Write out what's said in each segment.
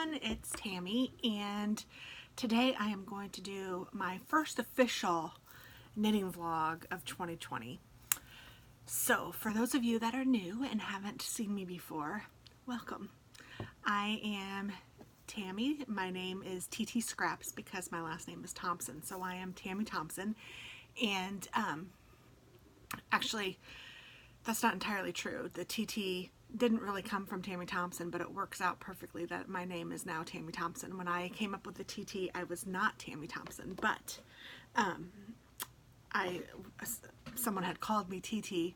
everyone, it's Tammy, and today I am going to do my first official knitting vlog of 2020. So for those of you that are new and haven't seen me before, welcome. I am Tammy. My name is TT.Scraps because my last name is Thompson, so I am Tammy Thompson. And actually, that's not entirely true. The TT didn't really come from Tammy Thompson, but it works out perfectly that my name is now Tammy Thompson. When I came up with the TT, I was not Tammy Thompson, but someone had called me TT,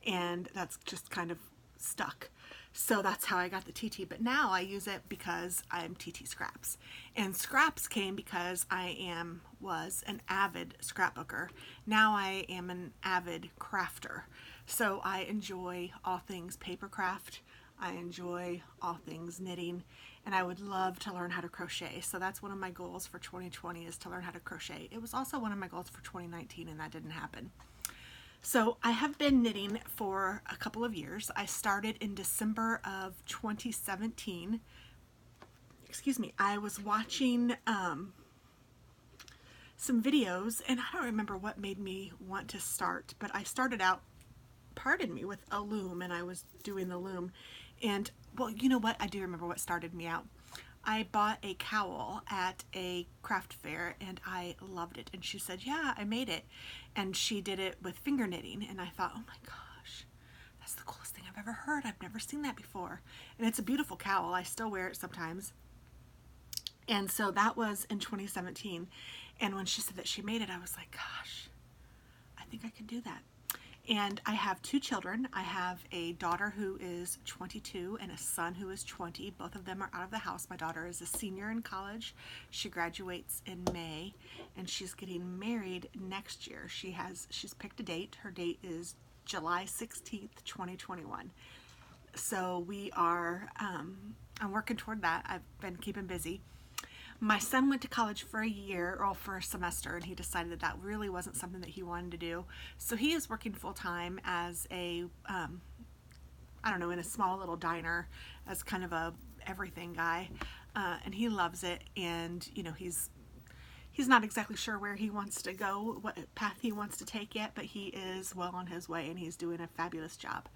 and that's just kind of stuck. So that's how I got the TT, but now I use it because I'm TT.Scraps. And scraps came because I was an avid scrapbooker. Now I am an avid crafter. So I enjoy all things papercraft. I enjoy all things knitting, and I would love to learn how to crochet. So that's one of my goals for 2020 is to learn how to crochet. It was also one of my goals for 2019, and that didn't happen. So I have been knitting for a couple of years. I started in December of 2017. Excuse me. I was watching some videos, and I don't remember what made me want to start, but I started out, pardon me, with a loom, and I was doing the loom. And well, you know what? I do remember what started me out. I bought a cowl at a craft fair and I loved it. And she said, yeah, I made it. And she did it with finger knitting. And I thought, oh my gosh, that's the coolest thing I've ever heard. I've never seen that before. And it's a beautiful cowl. I still wear it sometimes. And so that was in 2017. And when she said that she made it, I was like, gosh, I think I can do that. And I have two children. I have a daughter who is 22 and a son who is 20. Both of them are out of the house. My daughter is a senior in college. She graduates in May, and she's getting married next year. She's picked a date. Her date is July 16th, 2021. So we are, I'm working toward that. I've been keeping busy. My son went to college for a year, or for a semester, and he decided that that really wasn't something that he wanted to do. So he is working full-time as a, I don't know, in a small little diner as kind of a everything guy, and he loves it. And you know, he's not exactly sure where he wants to go, what path he wants to take yet, but he is well on his way, and he's doing a fabulous job.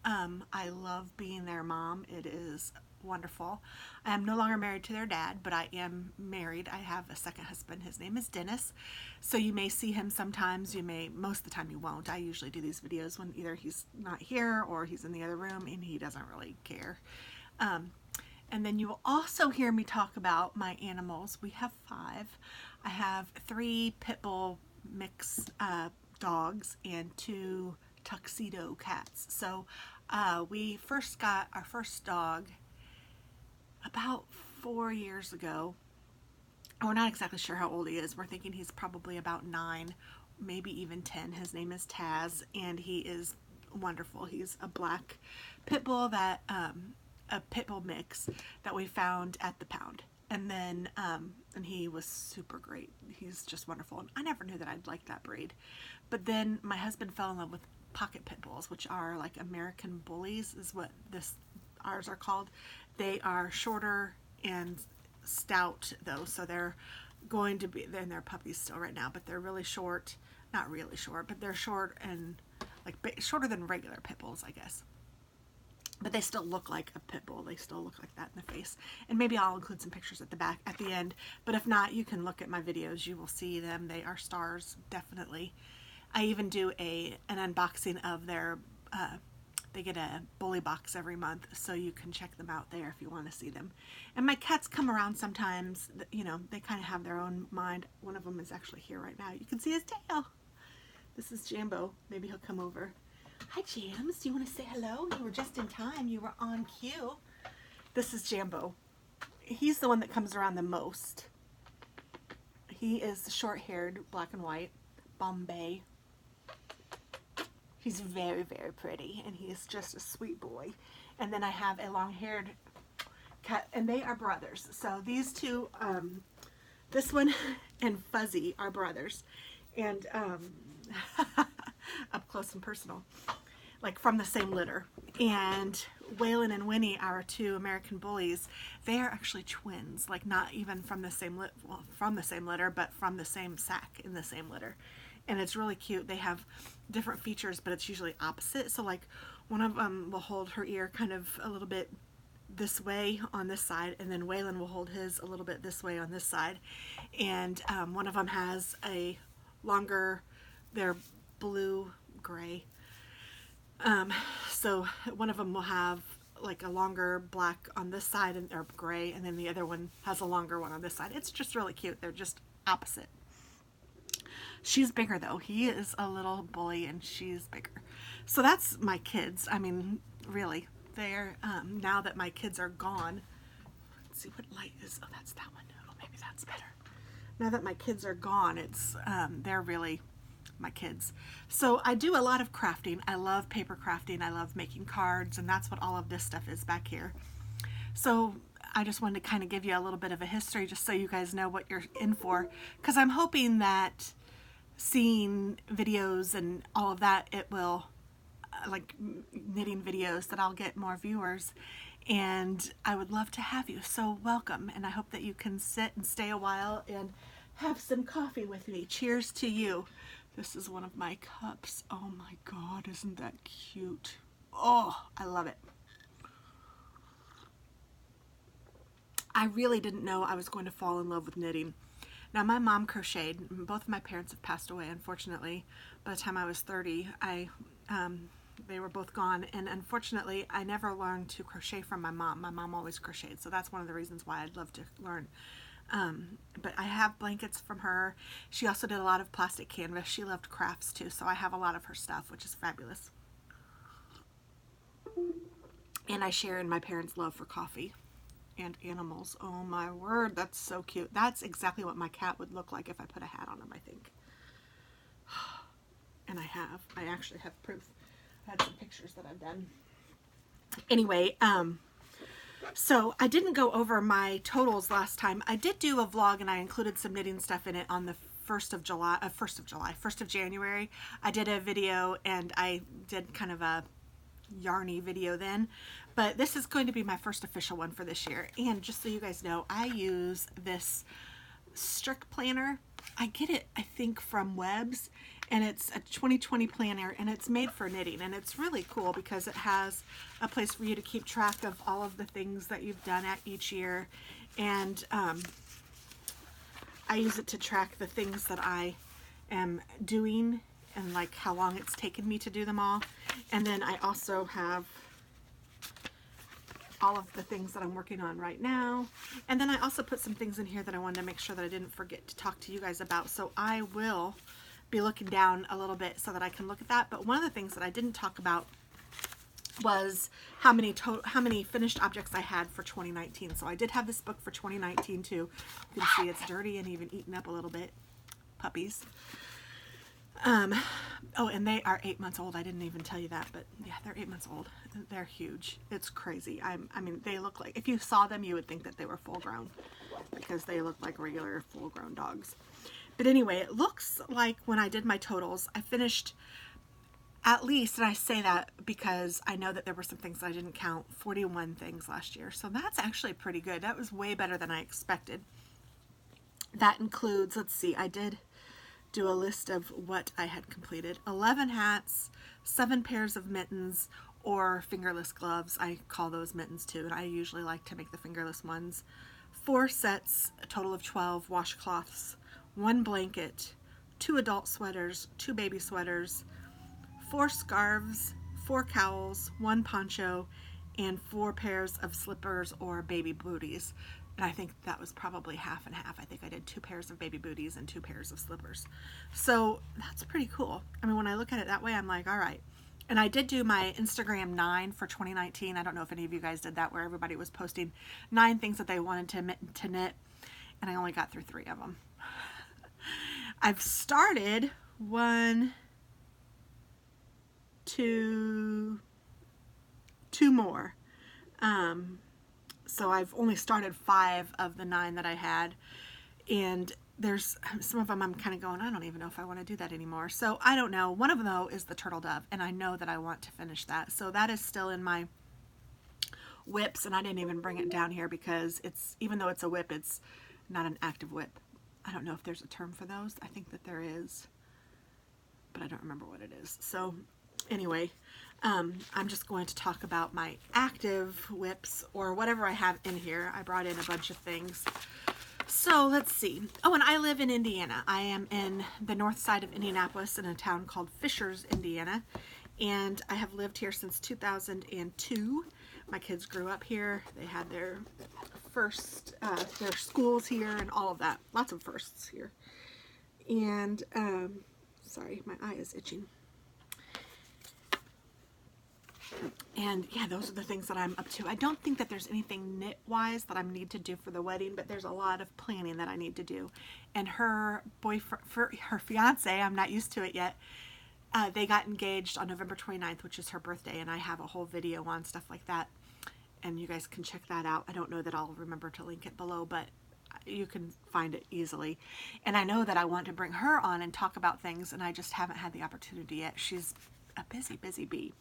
I love being their mom. It is wonderful. I am no longer married to their dad, but I am married. I have a second husband. His name is Dennis. So you may see him sometimes. You may, most of the time you won't. I usually do these videos when either he's not here or he's in the other room, and he doesn't really care. And then you will also hear me talk about my animals. We have 5. I have 3 pit bull mix dogs and 2 tuxedo cats. So we first got our first dog about 4 years ago. We're not exactly sure how old he is. We're thinking he's probably about 9, maybe even 10. His name is Taz, and he is wonderful. He's a black pit bull that a pit bull mix that we found at the pound. And then and he was super great. He's just wonderful. And I never knew that I'd like that breed. But then my husband fell in love with pocket pit bulls, which are like American bullies, is what ours are called. They are shorter and stout though, so they're they're puppies still right now, but they're really short, not really short, but they're short and like shorter than regular pit bulls, I guess. But they still look like a pit bull. They still look like that in the face. And maybe I'll include some pictures at the end. But if not, you can look at my videos. You will see them. They are stars, definitely. I even do an unboxing of their, they get a bully box every month, so you can check them out there if you want to see them. And my cats come around sometimes. You know, they kind of have their own mind. One of them is actually here right now. You can see his tail. This is Jambo. Maybe he'll come over. Hi, Jams. Do you want to say hello? You were just in time. You were on cue. This is Jambo. He's the one that comes around the most. He is short-haired, black and white, Bombay. He's very, very pretty, and he's just a sweet boy. And then I have a long-haired cat, and they are brothers. So these two, this one and Fuzzy are brothers. And up close and personal, like from the same litter. And Waylon and Winnie, our two American bullies, they are actually twins, like not even from the same from the same litter, but from the same sack in the same litter. And it's really cute. They have different features, but it's usually opposite. So like one of them will hold her ear kind of a little bit this way on this side, and then Waylon will hold his a little bit this way on this side. And one of them has a longer, they're blue gray. So one of them will have like a longer black on this side and or gray, and then the other one has a longer one on this side. It's just really cute. They're just opposite. She's bigger though. He is a little bully and she's bigger. So that's my kids. I mean, really, they're now that my kids are gone. Let's see what light is. Oh, that's that one. Oh, maybe that's better. Now that my kids are gone, it's they're really my kids. So I do a lot of crafting. I love paper crafting. I love making cards, and that's what all of this stuff is back here. So I just wanted to kind of give you a little bit of a history just so you guys know what you're in for, because I'm hoping that seeing videos and all of that, it will, like knitting videos, that I'll get more viewers, and I would love to have you. So welcome, and I hope that you can sit and stay a while and have some coffee with me. Cheers to you. This is one of my cups. Oh my God, isn't that cute? Oh, I love it. I really didn't know I was going to fall in love with knitting. Now, my mom crocheted. Both of my parents have passed away, unfortunately. By the time I was 30, they were both gone, and unfortunately, I never learned to crochet from my mom. My mom always crocheted, so that's one of the reasons why I'd love to learn. But I have blankets from her. She also did a lot of plastic canvas. She loved crafts too, so I have a lot of her stuff, which is fabulous. And I share in my parents' love for coffee and animals. Oh my word, that's so cute. That's exactly what my cat would look like if I put a hat on him, I think. And I actually have proof. I had some pictures that I've done. Anyway, so I didn't go over my totals last time. I did do a vlog and I included some knitting stuff in it on the 1st of January. I did a video and I did kind of a yarny video then, but this is going to be my first official one for this year. And just so you guys know, I use this Strict planner. I get it, I think, from Webs, and it's a 2020 planner, and it's made for knitting, and it's really cool because it has a place for you to keep track of all of the things that you've done at each year. And I use it to track the things that I am doing and like how long it's taken me to do them all. And then I also have all of the things that I'm working on right now. And then I also put some things in here that I wanted to make sure that I didn't forget to talk to you guys about. So I will be looking down a little bit so that I can look at that. But one of the things that I didn't talk about was how many finished objects I had for 2019. So I did have this book for 2019 too. You can see it's dirty and even eaten up a little bit. Puppies. Oh, and they are 8 months old. I didn't even tell you that, but yeah, they're 8 months old. They're huge. It's crazy. I mean, they look like, if you saw them, you would think that they were full grown because they look like regular full grown dogs. But anyway, it looks like when I did my totals, I finished at least, and I say that because I know that there were some things that I didn't count, 41 things last year. So that's actually pretty good. That was way better than I expected. That includes, let's see, I did do a list of what I had completed. 11 hats, 7 pairs of mittens or fingerless gloves. I call those mittens too, and I usually like to make the fingerless ones. 4 sets, a total of 12 washcloths, 1 blanket, 2 adult sweaters, 2 baby sweaters, 4 scarves, 4 cowls, 1 poncho, and 4 pairs of slippers or baby booties. And I think that was probably half and half. I think I did 2 pairs of baby booties and 2 pairs of slippers. So that's pretty cool. I mean, when I look at it that way, I'm like, all right. And I did do my Instagram 9 for 2019. I don't know if any of you guys did that, where everybody was posting 9 things that they wanted to knit. And I only got through 3 of them. I've started 1, 2 more. So I've only started 5 of the 9 that I had, and there's some of them I'm kind of going, I don't even know if I want to do that anymore. So I don't know. One of them though is the turtle dove, and I know that I want to finish that. So that is still in my whips, and I didn't even bring it down here because it's, even though it's a whip, it's not an active whip. I don't know if there's a term for those. I think that there is, but I don't remember what it is. So anyway, I'm just going to talk about my active whips or whatever I have in here. I brought in a bunch of things. So let's see. Oh, and I live in Indiana. I am in the north side of Indianapolis in a town called Fishers, Indiana. And I have lived here since 2002. My kids grew up here. They had their first, their schools here and all of that. Lots of firsts here. And, sorry, my eye is itching. And yeah, those are the things that I'm up to. I don't think that there's anything knit-wise that I need to do for the wedding, but there's a lot of planning that I need to do. And her boyfriend, her fiance, I'm not used to it yet, they got engaged on November 29th, which is her birthday, and I have a whole video on stuff like that. And you guys can check that out. I don't know that I'll remember to link it below, but you can find it easily. And I know that I want to bring her on and talk about things, and I just haven't had the opportunity yet. She's a busy, busy bee.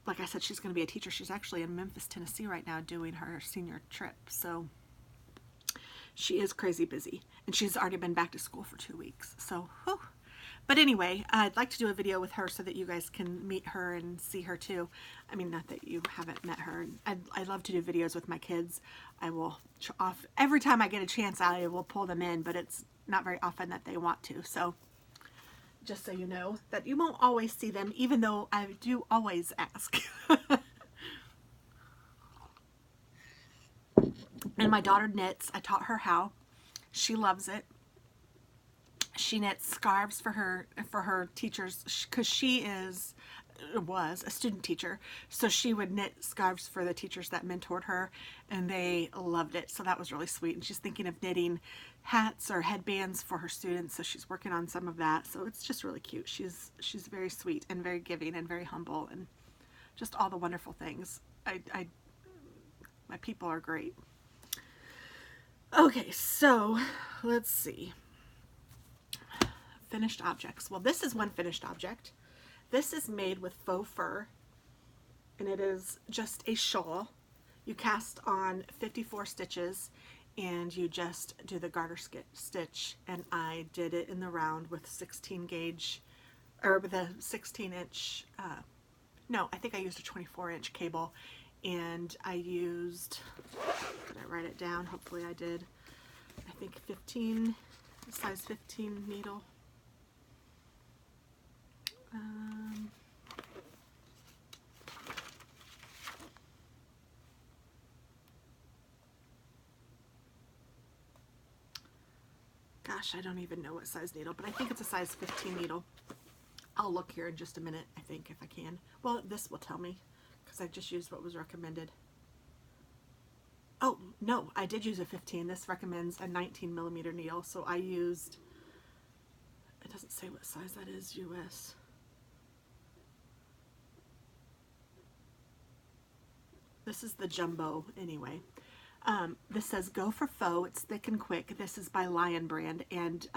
Like I said, she's going to be a teacher. She's actually in Memphis, Tennessee right now doing her senior trip. So she is crazy busy. And she's already been back to school for 2 weeks. So, whew. But anyway, I'd like to do a video with her so that you guys can meet her and see her too. I mean, not that you haven't met her. I love to do videos with my kids. I will, every time I get a chance, I will pull them in, but it's not very often that they want to. So just so you know that you won't always see them, even though I do always ask. And my daughter knits. I taught her how. She loves it. She knits scarves for her teachers because she was a student teacher, so she would knit scarves for the teachers that mentored her, and they loved it. So that was really sweet. And she's thinking of knitting hats or headbands for her students, so she's working on some of that. So it's just really cute. She's very sweet and very giving and very humble and just all the wonderful things. My people are great. Okay, so let's see. Finished objects. Well, this is one finished object. This is made with faux fur, and it is just a shawl. You cast on 54 stitches, and you just do the garter stitch, and I did it in the round with 16 gauge, or with a 16 inch, no, I think I used a 24 inch cable, and I used, did I write it down? Hopefully I did. I think 15, size 15 needle. Gosh, I don't even know what size needle, but I think it's a size 15 needle. I'll look here in just a minute, I think, if I can. Well, this will tell me, because I just used what was recommended. Oh, no, I did use a 15. This recommends a 19 millimeter needle, so I used, it doesn't say what size that is, US. This is the jumbo anyway. This says Go for Faux. It's thick and quick. This is by Lion brand, and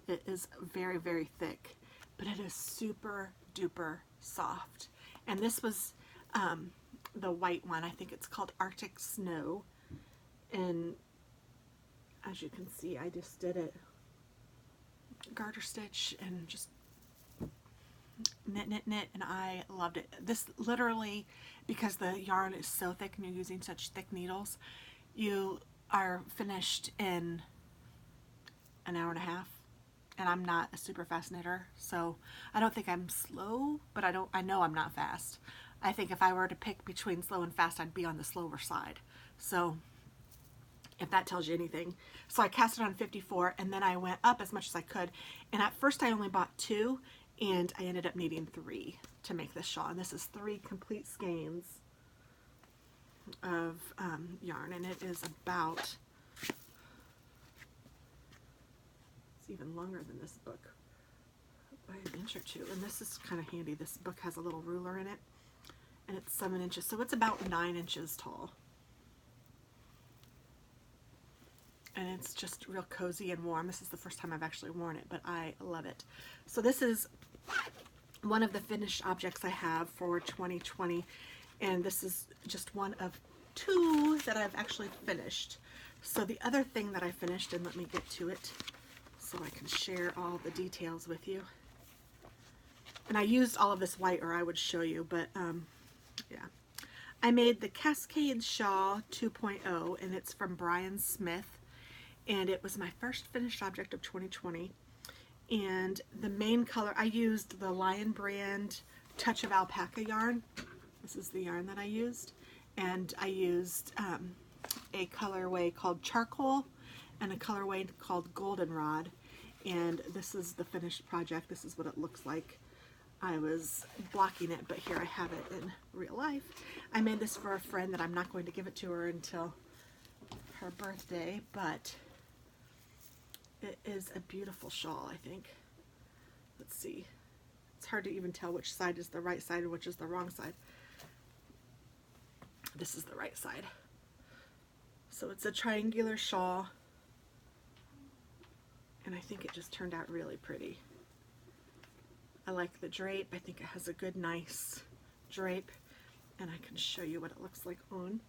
it is very, very thick, but it is super duper soft. And this was the white one. I think it's called Arctic Snow. And as you can see, I just did it garter stitch and just knit, knit, knit, and I loved it. This literally, because the yarn is so thick and you're using such thick needles, you are finished in an hour and a half. And I'm not a super fast knitter, so I don't think I'm slow, but I know I'm not fast. I think if I were to pick between slow and fast, I'd be on the slower side. So if that tells you anything. So I cast it on 54, and then I went up as much as I could. And at first I only bought 2, and I ended up needing 3 to make this shawl. And this is 3 complete skeins of yarn, and it is about, it's even longer than this book by an inch or 2. And this is kind of handy. This book has a little ruler in it, and it's 7 inches, so it's about 9 inches tall. And it's just real cozy and warm. This is the first time I've actually worn it, but I love it. So this is one of the finished objects I have for 2020, and this is just one of 2 that I've actually finished. So the other thing that I finished, and let me get to it so I can share all the details with you. And I used all of this white or I would show you, but yeah. I made the Cascade Shawl 2.0, and it's from Brian Smith, and it was my first finished object of 2020. And the main color, I used the Lion Brand Touch of Alpaca yarn. This is the yarn that I used. And I used a colorway called Charcoal and a colorway called Goldenrod. And this is the finished project. This is what it looks like. I was blocking it, but here I have it in real life. I made this for a friend that I'm not going to give it to her until her birthday, but it is a beautiful shawl, I think. Let's see. It's hard to even tell which side is the right side and which is the wrong side. This is the right side. So it's a triangular shawl, and I think it just turned out really pretty. I like the drape. I think it has a good, nice drape, and I can show you what it looks like on.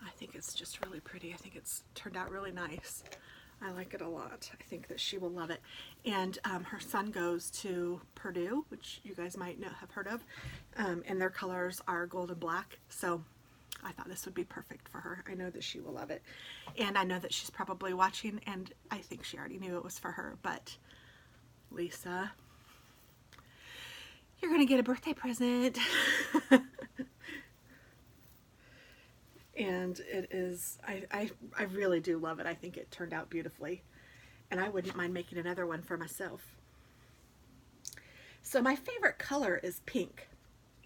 I think it's just really pretty. I think it's turned out really nice. I like it a lot. I think that she will love it. And her son goes to Purdue, which you guys might have heard of, and their colors are gold and black. So I thought this would be perfect for her. I know that she will love it. And I know that she's probably watching, and I think she already knew it was for her. But Lisa, you're going to get a birthday present. And it is, I really do love it. I think it turned out beautifully, and I wouldn't mind making another one for myself. So my favorite color is pink,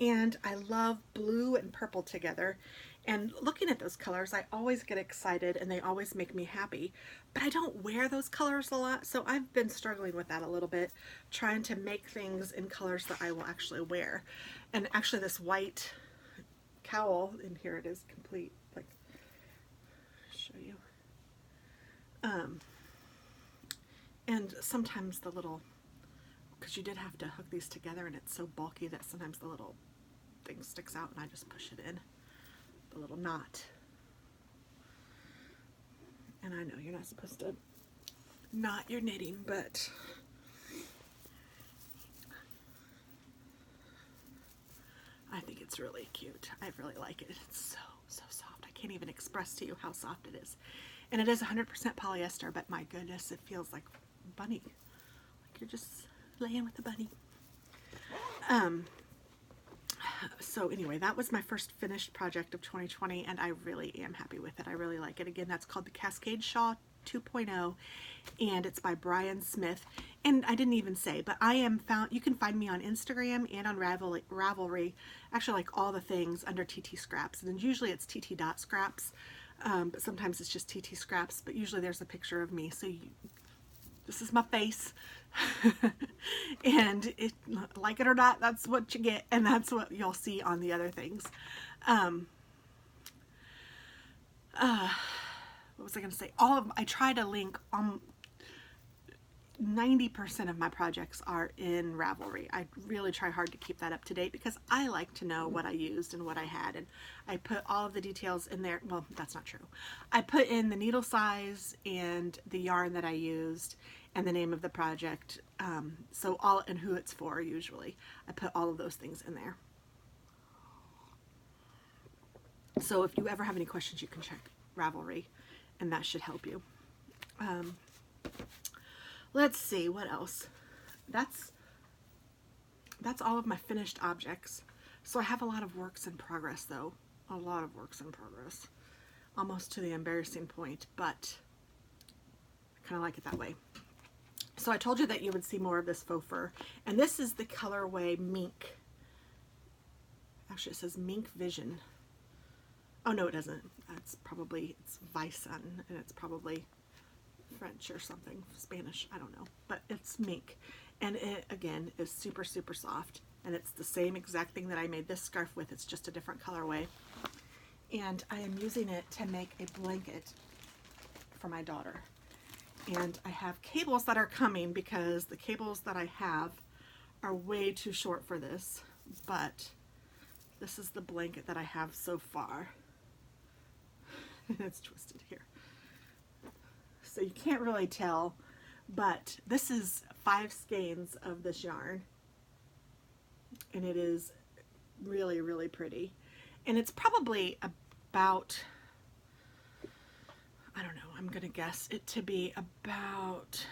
and I love blue and purple together, and looking at those colors I always get excited and they always make me happy, but I don't wear those colors a lot, so I've been struggling with that a little bit, trying to make things in colors that I will actually wear. And actually this white cowl, and here it is complete, like, show you. And sometimes the little, because you did have to hook these together, and it's so bulky that sometimes the little thing sticks out, and I just push it in, the little knot. And I know you're not supposed to knot your knitting, but I think it's really cute. I really like it. It's so, so soft. I can't even express to you how soft it is. And it is 100% polyester, but my goodness, it feels like bunny. Like you're just laying with a bunny. So anyway, that was my first finished project of 2020, and I really am happy with it. I really like it. Again, that's called the Cascade Shawl 2.0, and it's by Brian Smith. And I didn't even say, but I am found, you can find me on Instagram and on Ravelry, actually like all the things under TT.Scraps, and then usually it's TT.Scraps, but sometimes it's just TT.Scraps, but usually there's a picture of me, so this is my face. And it, like it or not, that's what you get, and that's what you'll see on the other things. What was I going to say? I try to link 90% of my projects are in Ravelry. I really try hard to keep that up to date because I like to know what I used and what I had, and I put all of the details in there. Well, that's not true. I put in the needle size and the yarn that I used and the name of the project, so all, and who it's for. Usually I put all of those things in there. So if you ever have any questions, you can check Ravelry, and that should help you. Let's see what else. That's all of my finished objects. So I have a lot of works in progress, though. A lot of works in progress, almost to the embarrassing point, but I kind of like it that way. So I told you that you would see more of this faux fur, and this is the colorway Mink. Actually, it says Mink Vision. Oh no, it doesn't. It's Bison, and it's probably French or something, Spanish, I don't know, but it's mink, and it again is super soft, and it's the same exact thing that I made this scarf with. It's just a different colorway, and I am using it to make a blanket for my daughter. And I have cables that are coming because the cables that I have are way too short for this, but this is the blanket that I have so far. It's twisted here, so you can't really tell, but this is 5 skeins of this yarn, and it is really pretty, and it's probably about, I don't know, I'm gonna guess it to be about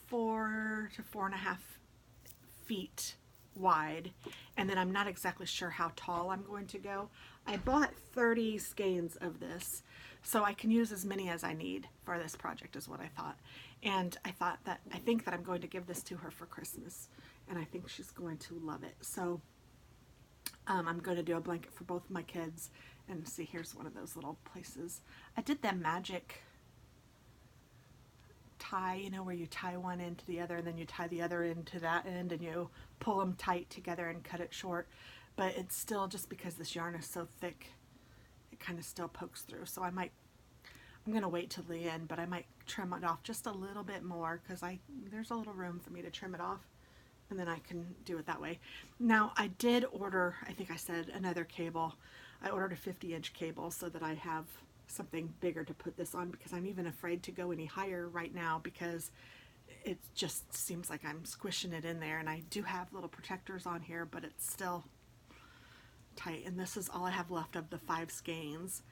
4 to 4.5 feet wide, and then I'm not exactly sure how tall I'm going to go. I bought 30 skeins of this, so I can use as many as I need for this project is what I thought. And I think that I'm going to give this to her for Christmas, and I think she's going to love it. So I'm going to do a blanket for both of my kids, and see, here's one of those little places. I did that magic tie, you know, where you tie one end to the other and then you tie the other end to that end and you pull them tight together and cut it short, but it's still, just because this yarn is so thick, it kind of still pokes through. So I'm gonna wait till the end, but I might trim it off just a little bit more because there's a little room for me to trim it off, and then I can do it that way. Now I did order, I think I said, another cable. I ordered a 50-inch cable so that I have something bigger to put this on, because I'm even afraid to go any higher right now because it just seems like I'm squishing it in there, and I do have little protectors on here, but it's still tight. And this is all I have left of the 5 skeins.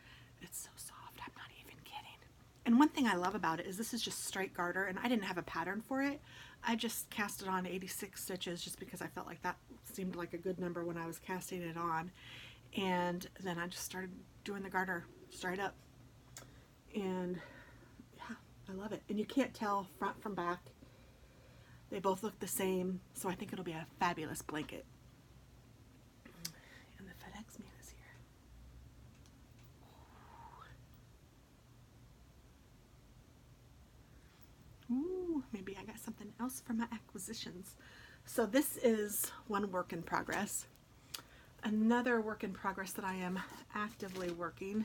It's so soft, I'm not even kidding. And one thing I love about it is this is just straight garter, and I didn't have a pattern for it. I just cast it on 86 stitches just because I felt like that seemed like a good number when I was casting it on, and then I just started doing the garter straight up. And yeah, I love it. And you can't tell front from back. They both look the same, so I think it'll be a fabulous blanket. And the FedEx man is here. Ooh, maybe I got something else from my acquisitions. So this is one work in progress. Another work in progress that I am actively working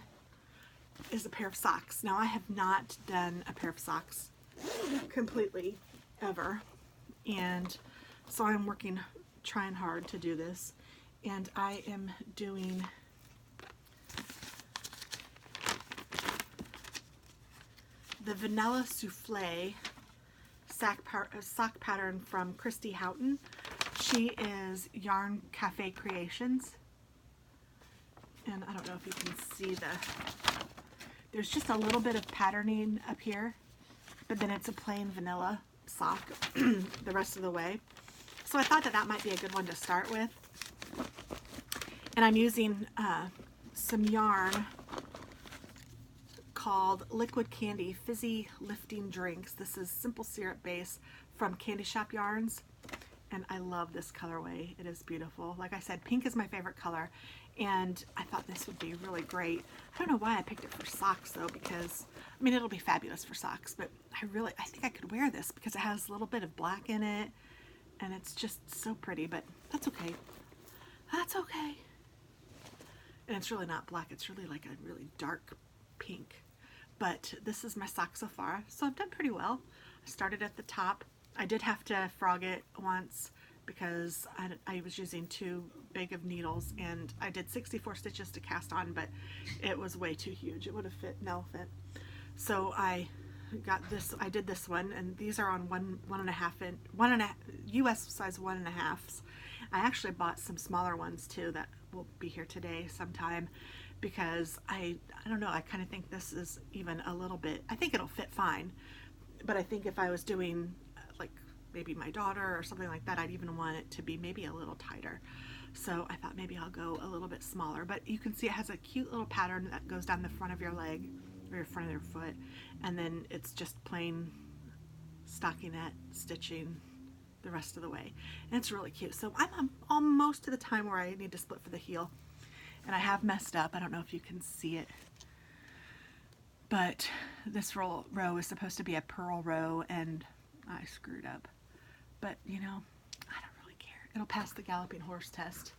is a pair of socks. Now I have not done a pair of socks completely ever, and so I'm trying hard to do this, and I am doing the Vanilla Souffle sock pattern from Christy Houghton. She is Yarn Cafe Creations, and I don't know if you can see there's just a little bit of patterning up here, but then it's a plain vanilla sock the rest of the way. So I thought that might be a good one to start with. And I'm using some yarn called Liquid Candy Fizzy Lifting Drinks. This is simple syrup base from Candy Shop Yarns, and I love this colorway. It is beautiful. Like I said, pink is my favorite color, and I thought this would be really great. I don't know why I picked it for socks though, because I mean, it'll be fabulous for socks, but I think I could wear this because it has a little bit of black in it, and it's just so pretty. But that's okay. That's okay. And it's really not black. It's really like a really dark pink. But this is my sock so far, so I've done pretty well. I started at the top. I did have to frog it once because I was using too big of needles, and I did 64 stitches to cast on, but it was way too huge. It would have fit an elephant. So I did this one, and these are on one and a half US size 1.5s. I actually bought some smaller ones too that will be here today sometime, because I don't know, I kind of think this is even a little bit, I think it'll fit fine, but I think if I was doing like maybe my daughter or something like that, I'd even want it to be maybe a little tighter. So I thought maybe I'll go a little bit smaller, but you can see it has a cute little pattern that goes down the front of your leg or your front of your foot, and then it's just plain stockinette stitching the rest of the way, and it's really cute. So I'm almost to the time where I need to split for the heel, and I have messed up. I don't know if you can see it, But this row is supposed to be a purl row, and I screwed up. But, you know, I don't really care. It'll pass the galloping horse test.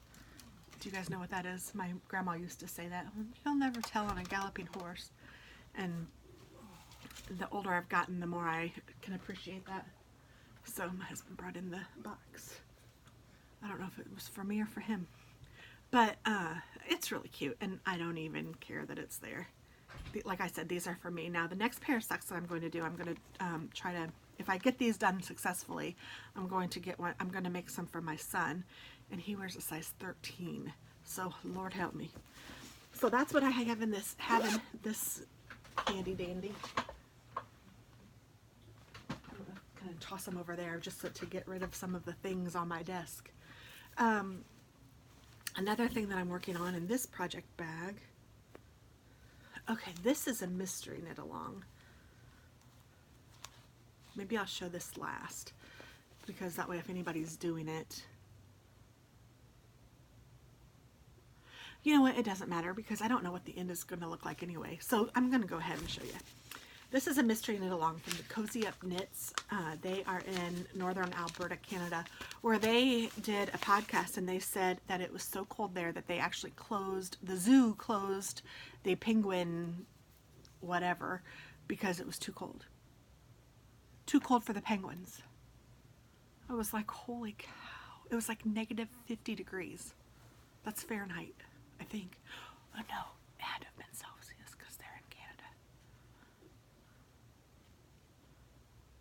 Do you guys know what that is? My grandma used to say that. You'll never tell on a galloping horse. And the older I've gotten, the more I can appreciate that. So my husband brought in the box. I don't know if it was for me or for him. But it's really cute, and I don't even care that it's there. Like I said, these are for me. Now, the next pair of socks that I'm going to do, I'm going to try to, if I get these done successfully, I'm going to get one, I'm going to make some for my son, and he wears a size 13. So, Lord help me. So that's what I have in this, this handy dandy. I'm going to toss them over there just to get rid of some of the things on my desk. Another thing that I'm working on in this project bag. Okay, this is a mystery knit along. Maybe I'll show this last, because that way if anybody's doing it. You know what, it doesn't matter because I don't know what the end is going to look like anyway. So I'm going to go ahead and show you. This is a mystery knit along from the Cozy Up Knits. They are in northern Alberta, Canada, where they did a podcast, and they said that it was so cold there that they actually closed, the zoo closed the penguin whatever because it was too cold. Too cold for the penguins. I was like, holy cow. It was like negative 50 degrees. That's Fahrenheit, I think. Oh no, it had to have been Celsius because they're in Canada.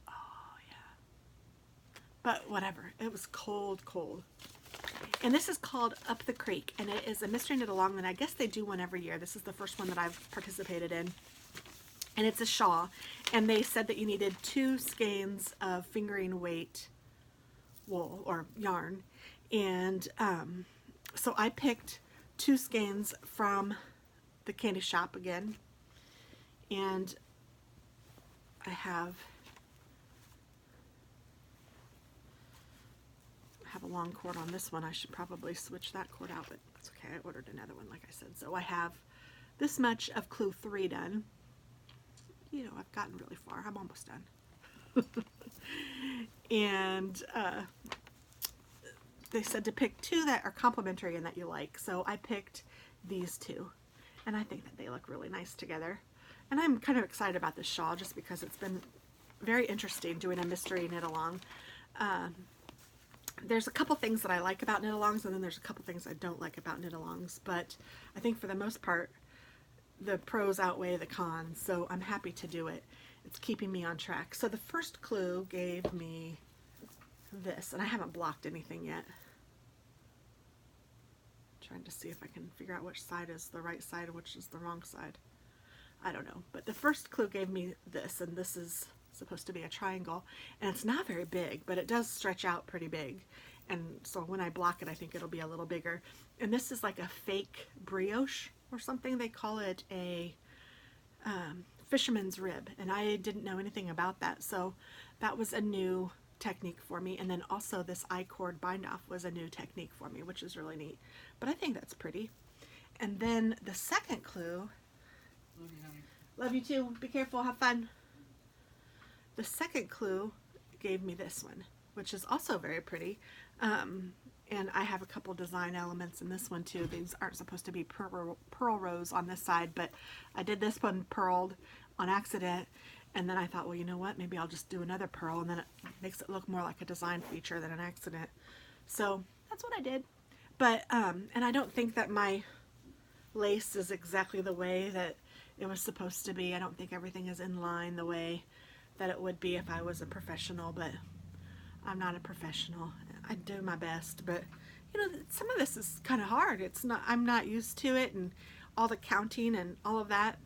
Oh yeah. But whatever, it was cold, cold. And this is called Up the Creek, and it is a mystery knit along, and I guess they do one every year. This is the first one that I've participated in. And it's a shawl, and they said that you needed 2 skeins of fingering weight wool or yarn. And so I picked 2 skeins from the candy shop again, and I have a long cord on this one. I should probably switch that cord out, but that's okay. I ordered another one, like I said. So I have this much of clue 3 done. You know, I've gotten really far. I'm almost done. And they said to pick 2 that are complementary and that you like. So I picked these 2, and I think that they look really nice together. And I'm kind of excited about this shawl just because it's been very interesting doing a mystery knit along. There's a couple things that I like about knit alongs, and then there's a couple things I don't like about knit alongs, but I think for the most part the pros outweigh the cons, so I'm happy to do it. It's keeping me on track. So the first clue gave me this, and I haven't blocked anything yet. Trying to see if I can figure out which side is the right side and which is the wrong side. I don't know, but the first clue gave me this, and this is supposed to be a triangle, and it's not very big, but it does stretch out pretty big, and so when I block it I think it'll be a little bigger. And this is like a fake brioche or something. They call it a fisherman's rib, and I didn't know anything about that, so that was a new technique for me. And then also this I-cord bind off was a new technique for me, which is really neat, but I think that's pretty. And then the second clue, love you, honey. Love you too, be careful, have fun. The second clue gave me this one, which is also very pretty. And I have a couple design elements in this one too. These aren't supposed to be pearl rows on this side, but I did this one purled on accident, and then I thought, well, you know what, maybe I'll just do another purl, and then it makes it look more like a design feature than an accident. So that's what I did. But and I don't think that my lace is exactly the way that it was supposed to be. I don't think everything is in line the way that it would be if I was a professional, but I'm not a professional. I do my best, but you know, some of this is kind of hard. It's not, I'm not used to it, and all the counting and all of that,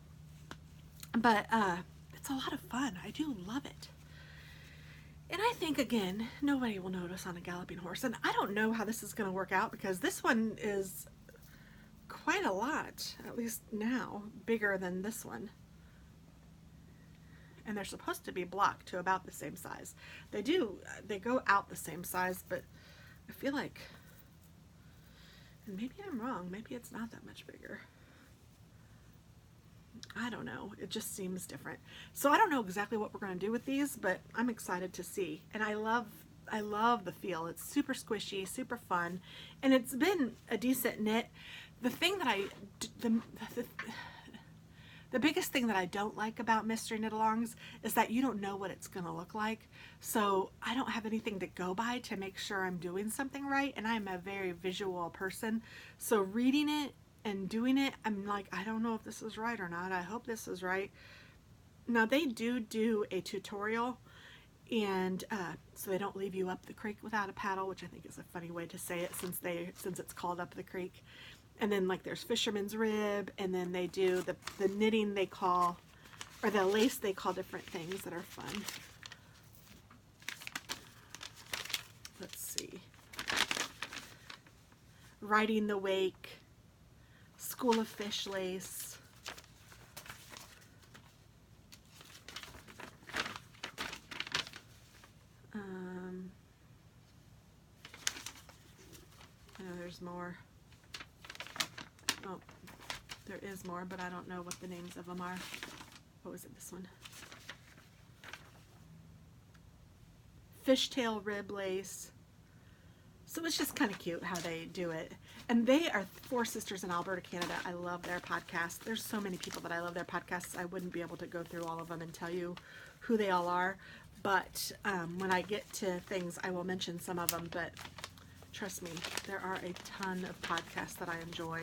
but it's a lot of fun. I do love it. And I think, again, nobody will notice on a galloping horse, and I don't know how this is going to work out because this one is quite a lot, at least now, bigger than this one. And they're supposed to be blocked to about the same size. They go out the same size, but I feel like, and maybe I'm wrong, maybe it's not that much bigger. I don't know. It just seems different. So I don't know exactly what we're going to do with these, but I'm excited to see. And I love the feel. It's super squishy, super fun, and it's been a decent knit. The thing that the, the biggest thing that I don't like about mystery knit-alongs is that you don't know what it's going to look like. So I don't have anything to go by to make sure I'm doing something right, and I'm a very visual person. So reading it and doing it, I'm like, I don't know if this is right or not. I hope this is right. Now they do a tutorial, and so they don't leave you up the creek without a paddle, which I think is a funny way to say it since it's called up the creek. And then like there's fisherman's rib, and then they do the knitting they call, or the lace they call different things that are fun. Let's see. Riding the Wake, School of Fish lace. I know there's more. Oh, there is more, but I don't know what the names of them are. What was it, this one? Fishtail rib lace. So it's just kind of cute how they do it. And they are four sisters in Alberta, Canada. I love their podcast. There's so many people that I love their podcasts. I wouldn't be able to go through all of them and tell you who they all are. But when I get to things, I will mention some of them. But trust me, there are a ton of podcasts that I enjoy.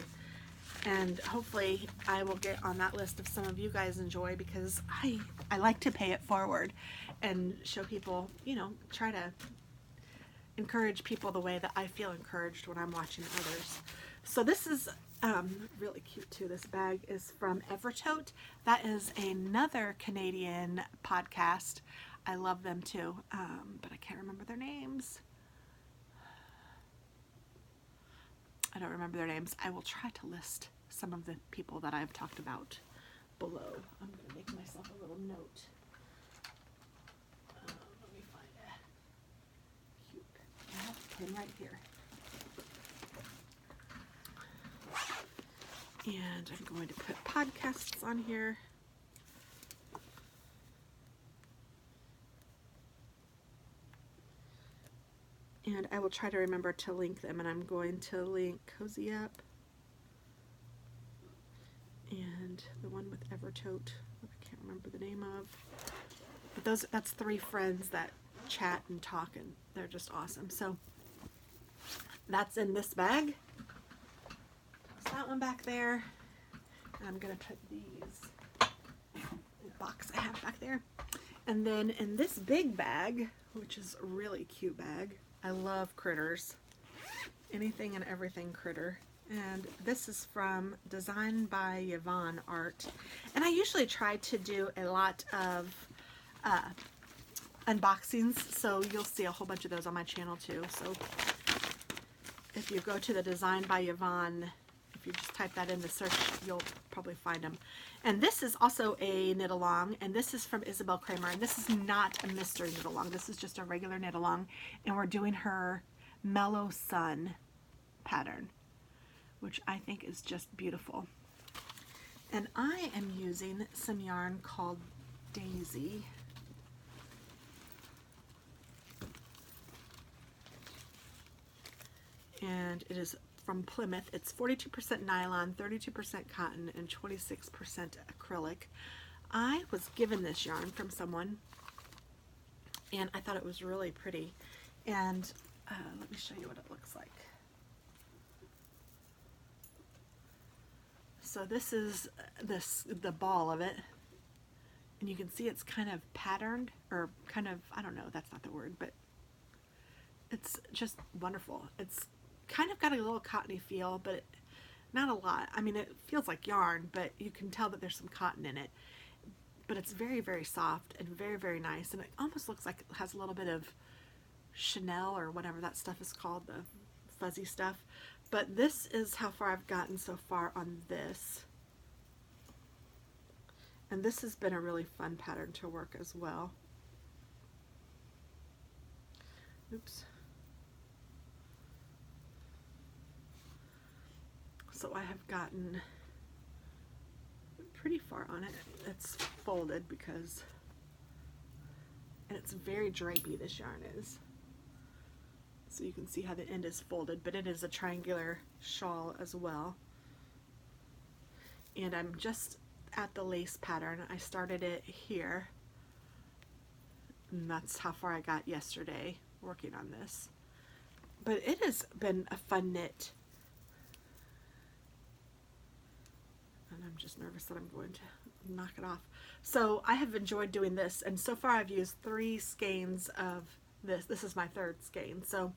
And hopefully I will get on that list of some of you guys enjoy, because I like to pay it forward and show people, you know, try to encourage people the way that I feel encouraged when I'm watching others. So this is really cute too. This bag is from Evertote. That is another Canadian podcast. I love them too, but I can't remember their names. I don't remember their names. I will try to list some of the people that I've talked about below. I'm going to make myself a little note. Let me find it. Cute. I have a pen right here. And I'm going to put podcasts on here. And I will try to remember to link them, and I'm going to link Cozy Up and the one with Evertote that I can't remember the name of. But that's three friends that chat and talk, and they're just awesome. So that's in this bag. Toss that one back there. And I'm going to put these in the box I have back there. And then in this big bag, which is a really cute bag, I love critters. Anything and everything critter. And this is from Design by Yvonne Art. And I usually try to do a lot of unboxings, so you'll see a whole bunch of those on my channel too. So if you go to the Design by Yvonne, if you just type that in the search, you'll probably find them. And this is also a knit along, and this is from Isabel Kramer, and this is not a mystery knit along. This is just a regular knit along, and we're doing her Mellow Sun pattern, which I think is just beautiful. And I am using some yarn called Daisy. And it is from Plymouth. It's 42% nylon, 32% cotton, and 26% acrylic. I was given this yarn from someone, and I thought it was really pretty. And let me show you what it looks like. So this is the ball of it, and you can see it's kind of patterned, or kind of, I don't know, that's not the word, but it's just wonderful. It's kind of got a little cottony feel, but not a lot. I mean, it feels like yarn, but you can tell that there's some cotton in it. But it's very, very soft and very, very nice, and it almost looks like it has a little bit of Chanel or whatever that stuff is called, the fuzzy stuff. But this is how far I've gotten so far on this. And this has been a really fun pattern to work as well. Oops. So I have gotten pretty far on it. It's folded because, and it's very drapey, this yarn is. So you can see how the end is folded, but it is a triangular shawl as well. And I'm just at the lace pattern. I started it here, and that's how far I got yesterday working on this. But it has been a fun knit. And I'm just nervous that I'm going to knock it off. So I have enjoyed doing this, and so far I've used 3 skeins of this. This is my 3rd skein, so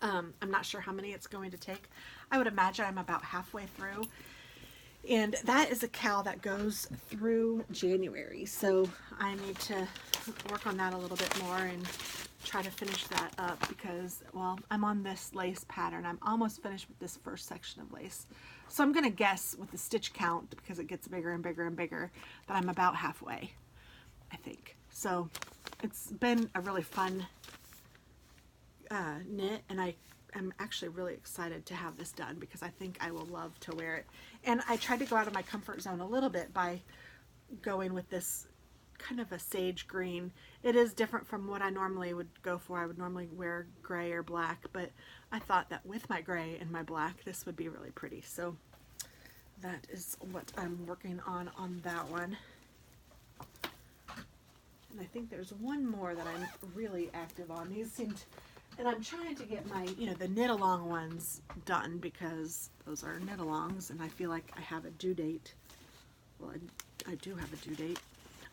I'm not sure how many it's going to take. I would imagine I'm about halfway through, and that is a cowl that goes through January, so I need to work on that a little bit more and try to finish that up because, well, I'm on this lace pattern. I'm almost finished with this first section of lace. So I'm going to guess with the stitch count, because it gets bigger and bigger and bigger, that I'm about halfway, I think. So it's been a really fun knit, and I'm actually really excited to have this done because I think I will love to wear it. And I tried to go out of my comfort zone a little bit by going with this kind of a sage green. It is different from what I normally would go for. I would normally wear gray or black, but I thought that with my gray and my black, this would be really pretty. So that is what I'm working on that one. And I think there's one more that I'm really active on. These seemed, and I'm trying to get my, the knit along ones done because those are knit alongs, and I feel like I have a due date. Well, I do have a due date.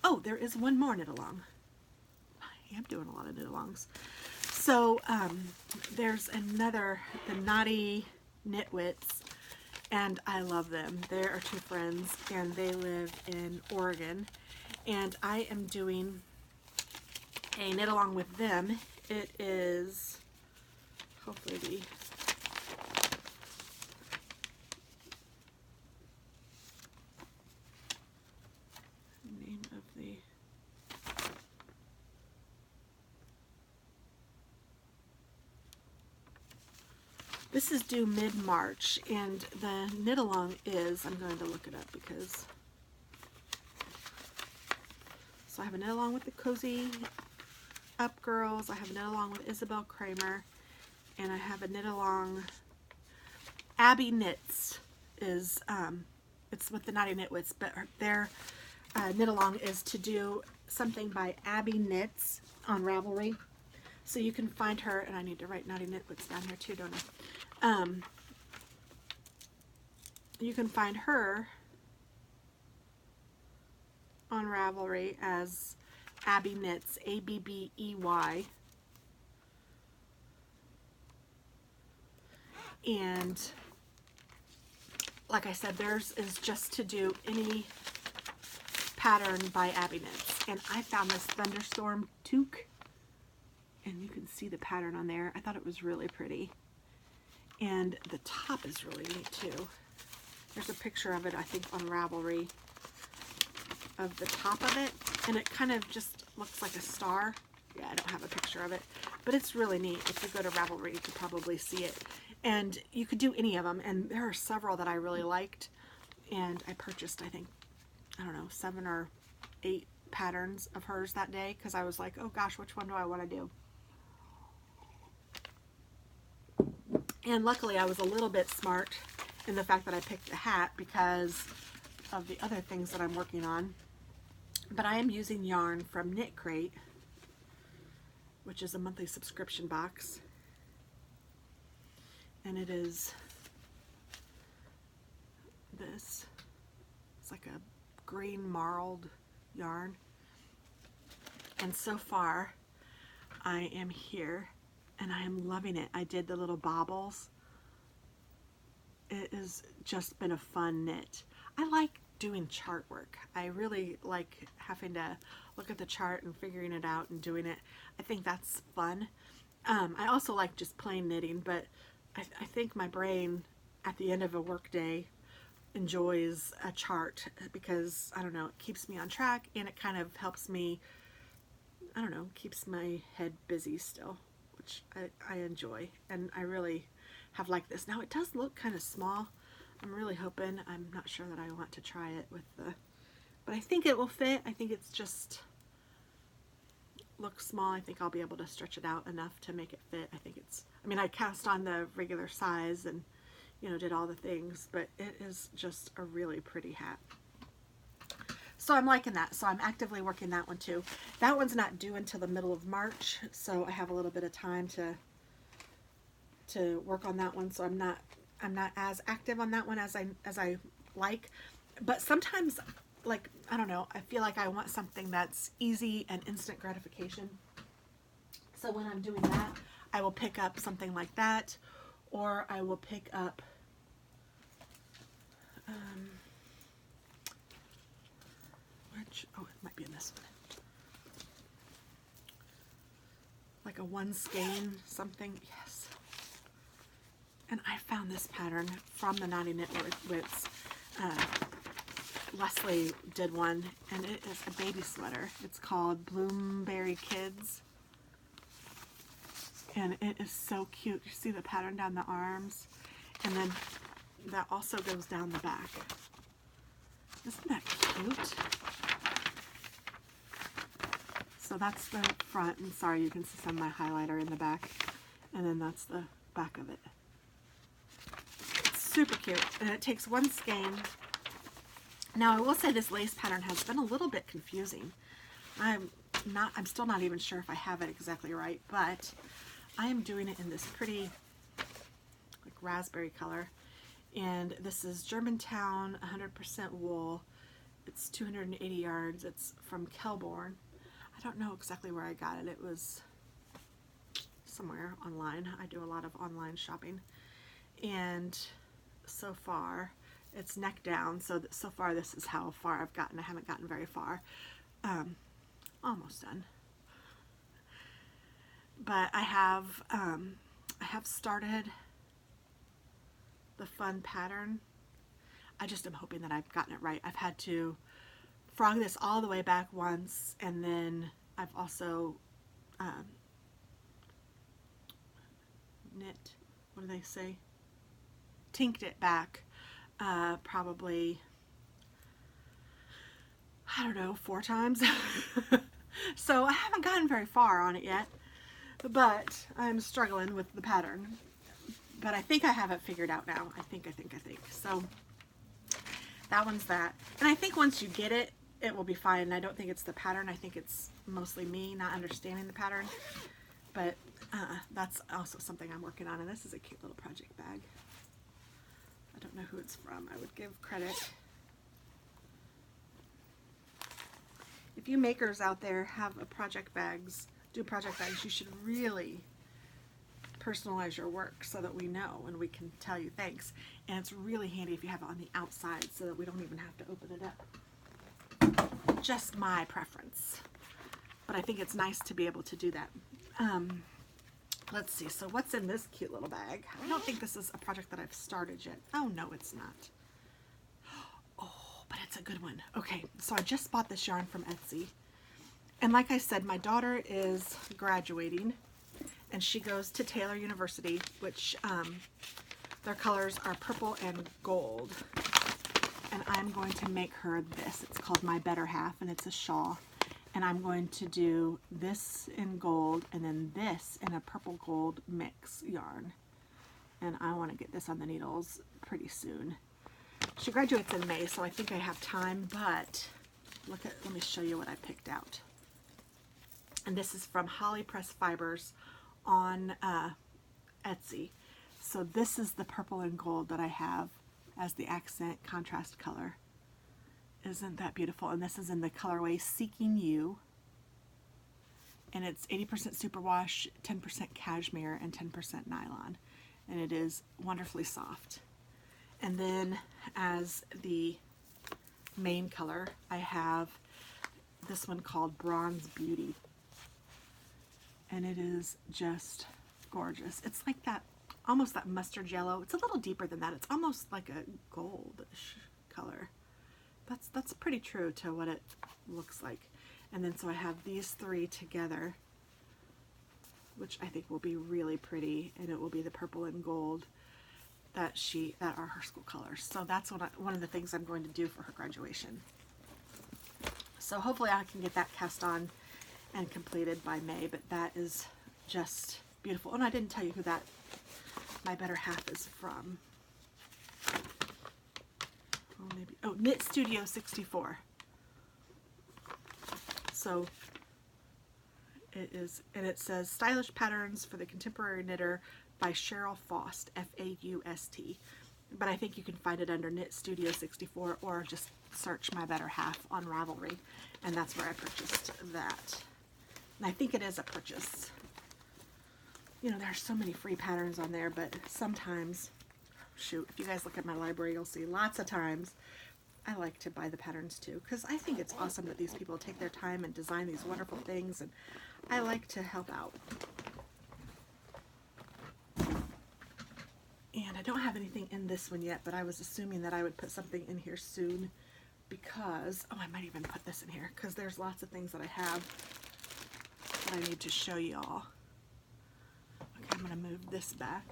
Oh, there is one more knit along. I am doing a lot of knit alongs. So there's another, the Knotty Knitwits, and I love them. They are 2 friends, and they live in Oregon, and I am doing a knit along with them. It is, hopefully the name of the, this is due mid-March, and the knit along is, I'm going to look it up because, so I have a knit along with the Cozy Up Girls, I have a knit along with Isabel Kramer, and I have a knit along, Abby Knits is, it's with the Knotty Knitwits, but their knit along is to do something by Abby Knits on Ravelry. So you can find her, and I need to write Knotty Knitwits down here too, don't I? You can find her on Ravelry as Abby Knits, A-B-B-E-Y. And like I said, theirs is just to do any pattern by Abby Knits. And I found this Thunderstorm toque, and you can see the pattern on there. I thought it was really pretty. And the top is really neat too. There's a picture of it, I think, on Ravelry, of the top of it, and it kind of just looks like a star. Yeah, I don't have a picture of it, but it's really neat. If you go to Ravelry, you could probably see it. And you could do any of them, and there are several that I really liked, and I purchased, I think, I don't know, 7 or 8 patterns of hers that day, because I was like, oh gosh, which one do I want to do? And luckily I was a little bit smart in the fact that I picked the hat because of the other things that I'm working on. But I am using yarn from Knit Crate, which is a monthly subscription box. And it is this. It's like a green marled yarn. And so far, I am here, and I am loving it. I did the little bobbles. It has just been a fun knit. I like doing chart work. I really like having to look at the chart and figuring it out and doing it. I think that's fun. I also like just plain knitting, but I think my brain at the end of a work day enjoys a chart because, I don't know, it keeps me on track, and it kind of helps me, I don't know, keeps my head busy still, which I enjoy, and I really have liked this. Now it does look kind of small. I'm really hoping. I'm not sure that I want to try it with the, but I think it will fit. I think it's just looks small. I think I'll be able to stretch it out enough to make it fit. I think it's, I mean, I cast on the regular size and, you know, did all the things, but it is just a really pretty hat. So I'm liking that. So I'm actively working that one too. That one's not due until the middle of March, so I have a little bit of time to work on that one. So I'm not as active on that one as I like. But sometimes, like, I don't know, I feel like I want something that's easy and instant gratification. So when I'm doing that, I will pick up something like that, or I will pick up oh, it might be in this one. Like a one skein something. Yes. And I found this pattern from the Knotty Knitwits. Leslie did one, and it is a baby sweater. It's called Bloomberry Kids. And it is so cute. You see the pattern down the arms? And then that also goes down the back. Isn't that cute? So that's the front, and sorry, you can see some of my highlighter in the back, and then that's the back of it. It's super cute, and it takes one skein. Now I will say this lace pattern has been a little bit confusing. I'm still not even sure if I have it exactly right, but I am doing it in this pretty like raspberry color, and this is Germantown 100% wool. It's 280 yards. It's from Kelborn. I don't know exactly where I got it. It was somewhere online. I do a lot of online shopping. And so far, it's neck down. So far, this is how far I've gotten. I haven't gotten very far. Almost done. But I have started the fun pattern. I just am hoping that I've gotten it right. I've had to frog this all the way back once, and then I've also what do they say? Tinked it back probably, I don't know, 4 times. So I haven't gotten very far on it yet, but I'm struggling with the pattern. But I think I have it figured out now. I think. So that one's that. And I think once you get it, it will be fine. I don't think it's the pattern. I think it's mostly me not understanding the pattern. But that's also something I'm working on. And this is a cute little project bag. I don't know who it's from. I would give credit. If you makers out there have do project bags, you should really personalize your work so that we know and we can tell you thanks. And it's really handy if you have it on the outside so that we don't even have to open it up. Just my preference, but I think it's nice to be able to do that. Let's see, so what's in this cute little bag? I don't think this is a project that I've started yet. Oh no, it's not. Oh, but it's a good one. Okay, so I just bought this yarn from Etsy, and like I said, my daughter is graduating and she goes to Taylor University, which their colors are purple and gold. And I'm going to make her this. It's called My Better Half, and it's a shawl. And I'm going to do this in gold and then this in a purple gold mix yarn. And I want to get this on the needles pretty soon. She graduates in May, so I think I have time, but let me show you what I picked out. And this is from Holly Press Fibers on Etsy. So this is the purple and gold that I have as the accent contrast color. Isn't that beautiful? And this is in the colorway Seeking You. And it's 80% superwash, 10% cashmere, and 10% nylon. And it is wonderfully soft. And then as the main color, I have this one called Bronze Beauty. And it is just gorgeous. It's like that, almost that mustard yellow. It's a little deeper than that. It's almost like a goldish color. That's pretty true to what it looks like. And then so I have these 3 together, which I think will be really pretty, and it will be the purple and gold. that are her school colors. So that's one of the things I'm going to do for her graduation. So hopefully I can get that cast on and completed by May, but that is just beautiful. Oh, and I didn't tell you who that my better half is from. Oh, Knit Studio 64. So it is, and it says Stylish Patterns for the Contemporary Knitter by Cheryl Faust, F-A-U-S-T. But I think you can find it under Knit Studio 64, or just search My Better Half on Ravelry, and that's where I purchased that. And I think it is a purchase. You know, there's so many free patterns on there, but sometimes, shoot, if you guys look at my library, you'll see lots of times I like to buy the patterns too, because I think it's awesome that these people take their time and design these wonderful things, and I like to help out. And I don't have anything in this one yet, but I was assuming that I would put something in here soon because, oh, I might even put this in here because there's lots of things that I have that I need to show y'all. Okay, I'm going to move this back,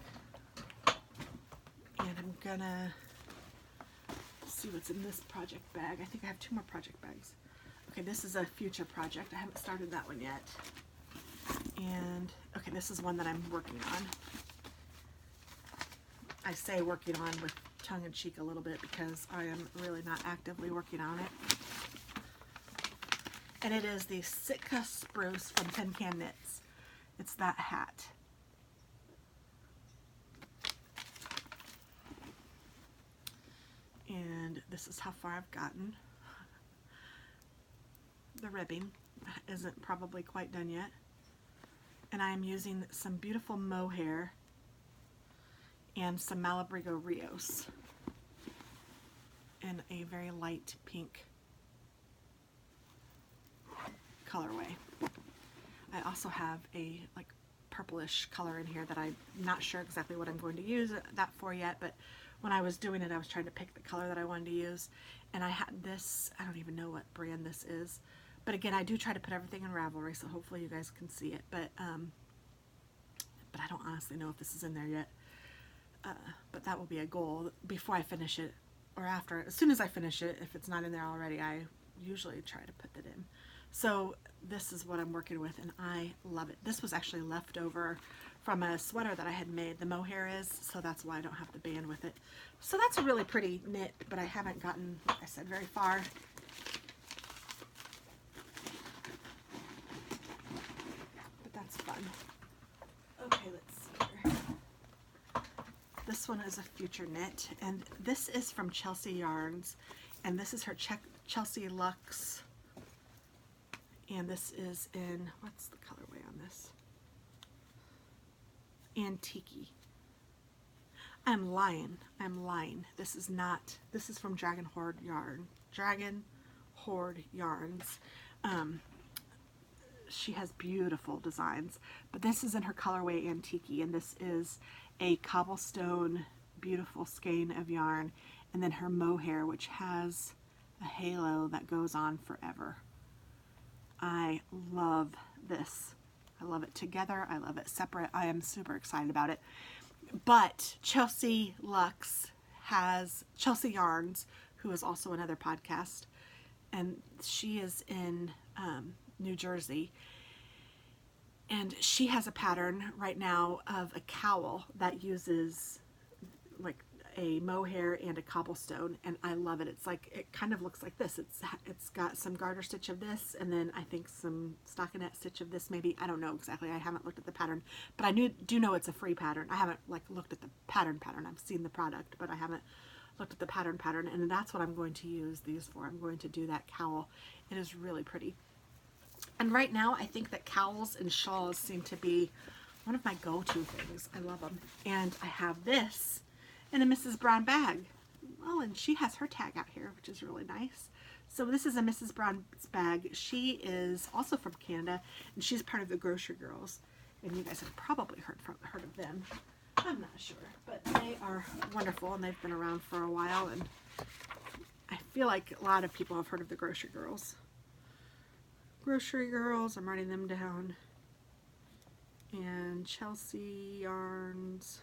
and I'm going to see what's in this project bag. I think I have 2 more project bags. Okay, this is a future project. I haven't started that one yet. And, okay, this is one that I'm working on. I say working on with tongue-in-cheek a little bit because I am really not actively working on it. And it is the Sitka Spruce from Tin Can Knits. It's that hat. And this is how far I've gotten. The ribbing isn't probably quite done yet. And I am using some beautiful mohair and some Malabrigo Rios in a very light pink colorway. I also have a like purplish color in here that I'm not sure exactly what I'm going to use that for yet, but when I was doing it I was trying to pick the color that I wanted to use, and I had this, I don't even know what brand this is, but again I do try to put everything in Ravelry, so hopefully you guys can see it, but I don't honestly know if this is in there yet. But that will be a goal before I finish it, or after. As soon as I finish it, if it's not in there already, I usually try to put that in. So this is what I'm working with, and I love it. This was actually left over from a sweater that I had made. The mohair is, so that's why I don't have the band with it. So that's a really pretty knit, but I haven't gotten, like I said, very far. But that's fun. Okay, let's see here. This one is a future knit, and this is from Chelsea Yarns, and this is her Chelsea Luxe, and this is in, what's the colorway on this? Antique. I'm lying. This is not, this is from Dragon Horde Yarns. She has beautiful designs, but this is in her colorway Antique, and this is a cobblestone beautiful skein of yarn, and then her mohair, which has a halo that goes on forever. I love this. I love it together. I love it separate. I am super excited about it. But Chelsea Luxe has Chelsea Yarns, who is also another podcast, and she is in New Jersey. And she has a pattern right now of a cowl that uses like a mohair and a cobblestone, and I love it. It's like, it kind of looks like this. It's got some garter stitch of this, and then I think some stockinette stitch of this maybe. I don't know exactly. I haven't looked at the pattern, but I do know it's a free pattern. I haven't like looked at the pattern. I've seen the product, but I haven't looked at the pattern, and that's what I'm going to use these for. I'm going to do that cowl. It is really pretty. And right now, I think that cowls and shawls seem to be one of my go-to things. I love them. And I have this in a Mrs. Brown bag. Oh, and she has her tag out here, which is really nice. So this is a Mrs. Brown's bag. She is also from Canada, and she's part of the Grocery Girls. And you guys have probably heard of them. I'm not sure, but they are wonderful, and they've been around for a while. And I feel like a lot of people have heard of the Grocery Girls. Grocery Girls, I'm writing them down. And Chelsea Yarns.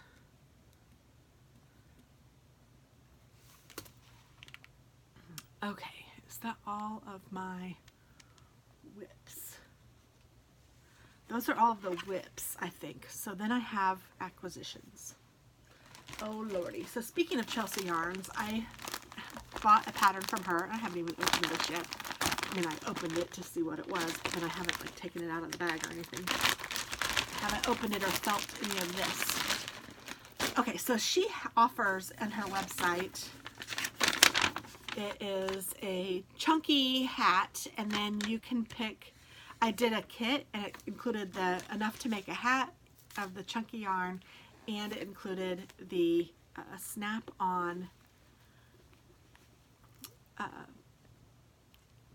Okay, is that all of my whips? Those are all of the whips, I think. So then I have acquisitions. Oh lordy. So speaking of Chelsea yarns, I bought a pattern from her. I haven't even opened this yet. I mean, I opened it to see what it was, but then I haven't like taken it out of the bag or anything. I haven't opened it or felt any of this. Okay, so she offers on her website, it is a chunky hat, and then you can pick, I did a kit, and it included the enough to make a hat of the chunky yarn, and it included the snap-on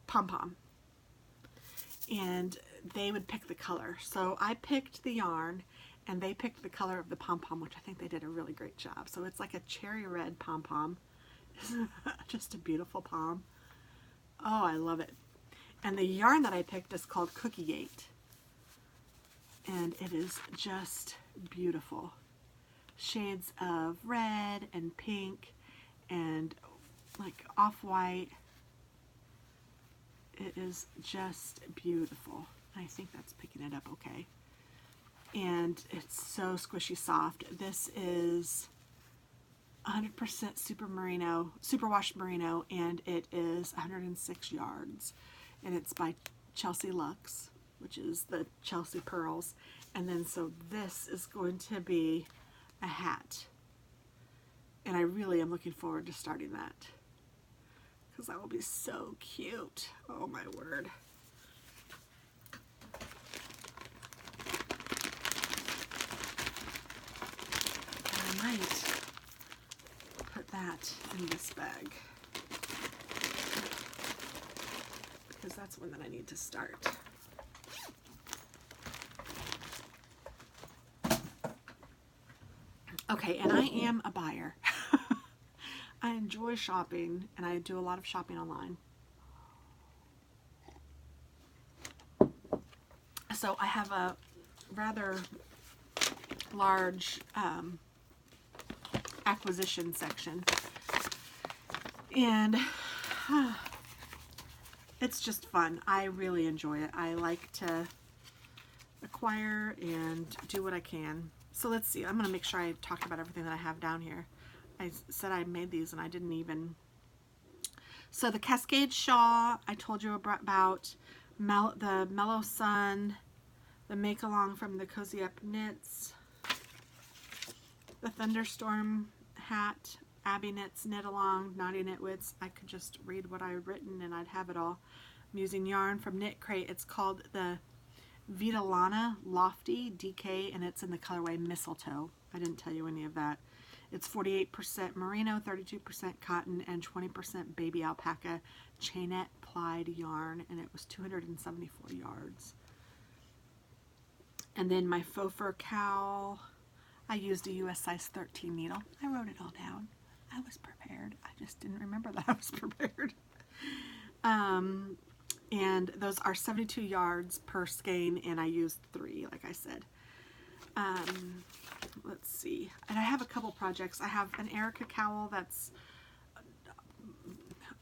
pom-pom. And they would pick the color. So I picked the yarn, and they picked the color of the pom-pom, which I think they did a really great job. So it's like a cherry red pom-pom. Just a beautiful pom. Oh, I love it. And the yarn that I picked is called Cookie Gate. And it is just beautiful. Shades of red and pink and like off-white. It is just beautiful. I think that's picking it up okay. And it's so squishy soft. This is 100% superwash merino, and it is 106 yards. And it's by Chelsea Lux, which is the Chelsea Pearls. And then so this is going to be a hat. And I really am looking forward to starting that, because that will be so cute. Oh my word. I might put that in this bag, because that's one that I need to start. Okay, and I am a buyer. I enjoy shopping, and I do a lot of shopping online. So I have a rather large acquisition section, and it's just fun. I really enjoy it. I like to acquire and do what I can. So let's see. I'm going to make sure I talked about everything that I have down here. I said I made these and I didn't even. So the Cascade Shawl, I told you about. The Mellow Sun, the Make Along from the Cozy Up Knits, the Thunderstorm Hat, Abby Knits Knit Along, Knotty Knitwits. I could just read what I had written and I'd have it all. I'm using yarn from Knit Crate. It's called the Vitalana Lofty DK, and it's in the colorway Mistletoe. I didn't tell you any of that. It's 48% merino, 32% cotton, and 20% baby alpaca chainette plied yarn, and it was 274 yards. And then my faux fur cowl, I used a US size 13 needle. I wrote it all down. I was prepared. I just didn't remember that I was prepared. And those are 72 yards per skein, and I used 3, like I said. Let's see. And I have a couple projects. I have an Erica cowl that's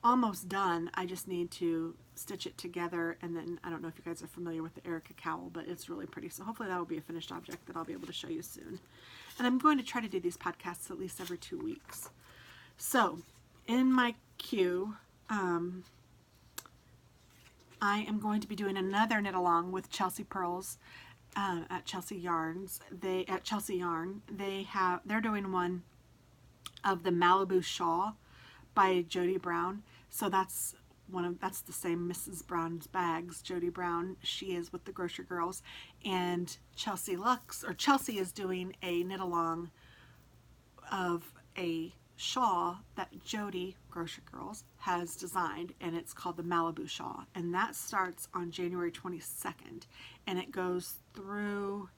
almost done. I just need to stitch it together, and then I don't know if you guys are familiar with the Erica cowl, but it's really pretty. So hopefully that will be a finished object that I'll be able to show you soon. And I'm going to try to do these podcasts at least every 2 weeks. So in my queue, I am going to be doing another knit along with Chelsea Pearls at Chelsea Yarns. Chelsea Yarn, they're doing one of the Malibu Shawl by Jody Brown. So that's the same Mrs. Brown's Bags. Jody Brown, she is with the Grocery Girls, and Chelsea is doing a knit along of a shawl that Jody, Grocery Girls, has designed, and it's called the Malibu Shawl, and that starts on January 22nd, and it goes through,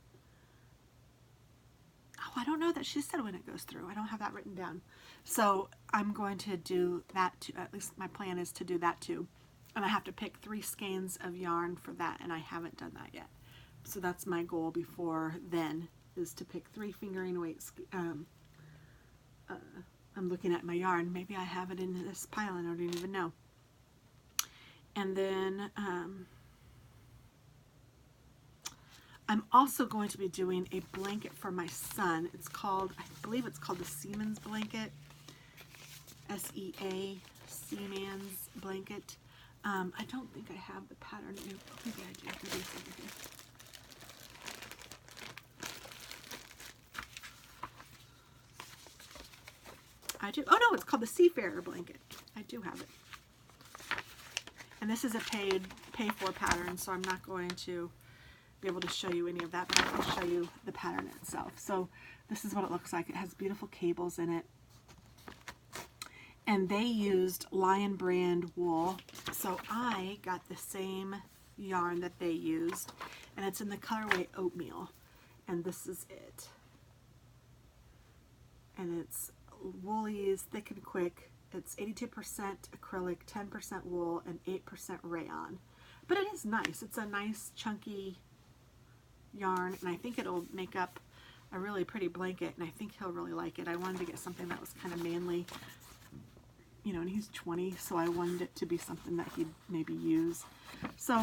oh, I don't know that she said when it goes through. I don't have that written down. So I'm going to do that too. At least my plan is to do that too, and I have to pick 3 skeins of yarn for that, and I haven't done that yet. So that's my goal before then, is to pick 3 fingering weights. I'm looking at my yarn. Maybe I have it in this pile and I don't even know. And then I'm also going to be doing a blanket for my son. It's called, I believe it's called the Seaman's blanket. S-E-A, Seaman's blanket. I don't think I have the pattern. Maybe I do. Maybe it's over here. I do. Oh no, it's called the Seafarer blanket. I do have it. And this is a pay for pattern, so I'm not going to be able to show you any of that, but I can show you the pattern itself. So this is what it looks like. It has beautiful cables in it. And they used Lion brand wool. So I got the same yarn that they used, and it's in the colorway Oatmeal. And this is it. And it's Woolies Thick and Quick. It's 82% acrylic, 10% wool, and 8% rayon. But it is nice. It's a nice chunky yarn, and I think it'll make up a really pretty blanket, and I think he'll really like it. I wanted to get something that was kind of manly, you know, and he's 20, so I wanted it to be something that he'd maybe use. So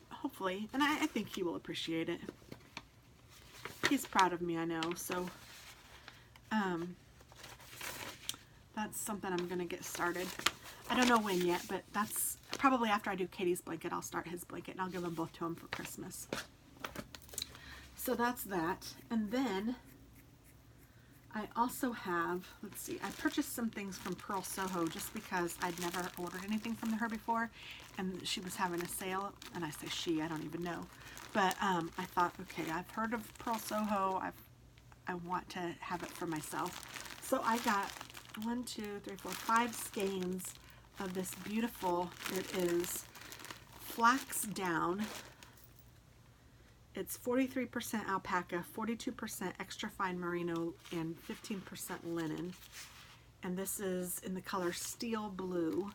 hopefully, and I think he will appreciate it. He's proud of me, I know, so that's something I'm going to get started. I don't know when yet, but that's probably after I do Katie's blanket, I'll start his blanket, and I'll give them both to him for Christmas. So that's that. And then I also have, let's see, I purchased some things from Pearl Soho just because I'd never ordered anything from her before, and she was having a sale, and I say she, I don't even know. But I thought, okay, I've heard of Pearl Soho, I want to have it for myself. So I got 1, 2, 3, 4, 5 skeins of this beautiful, it is flax down. It's 43% alpaca, 42% extra fine merino, and 15% linen. And this is in the color Steel Blue.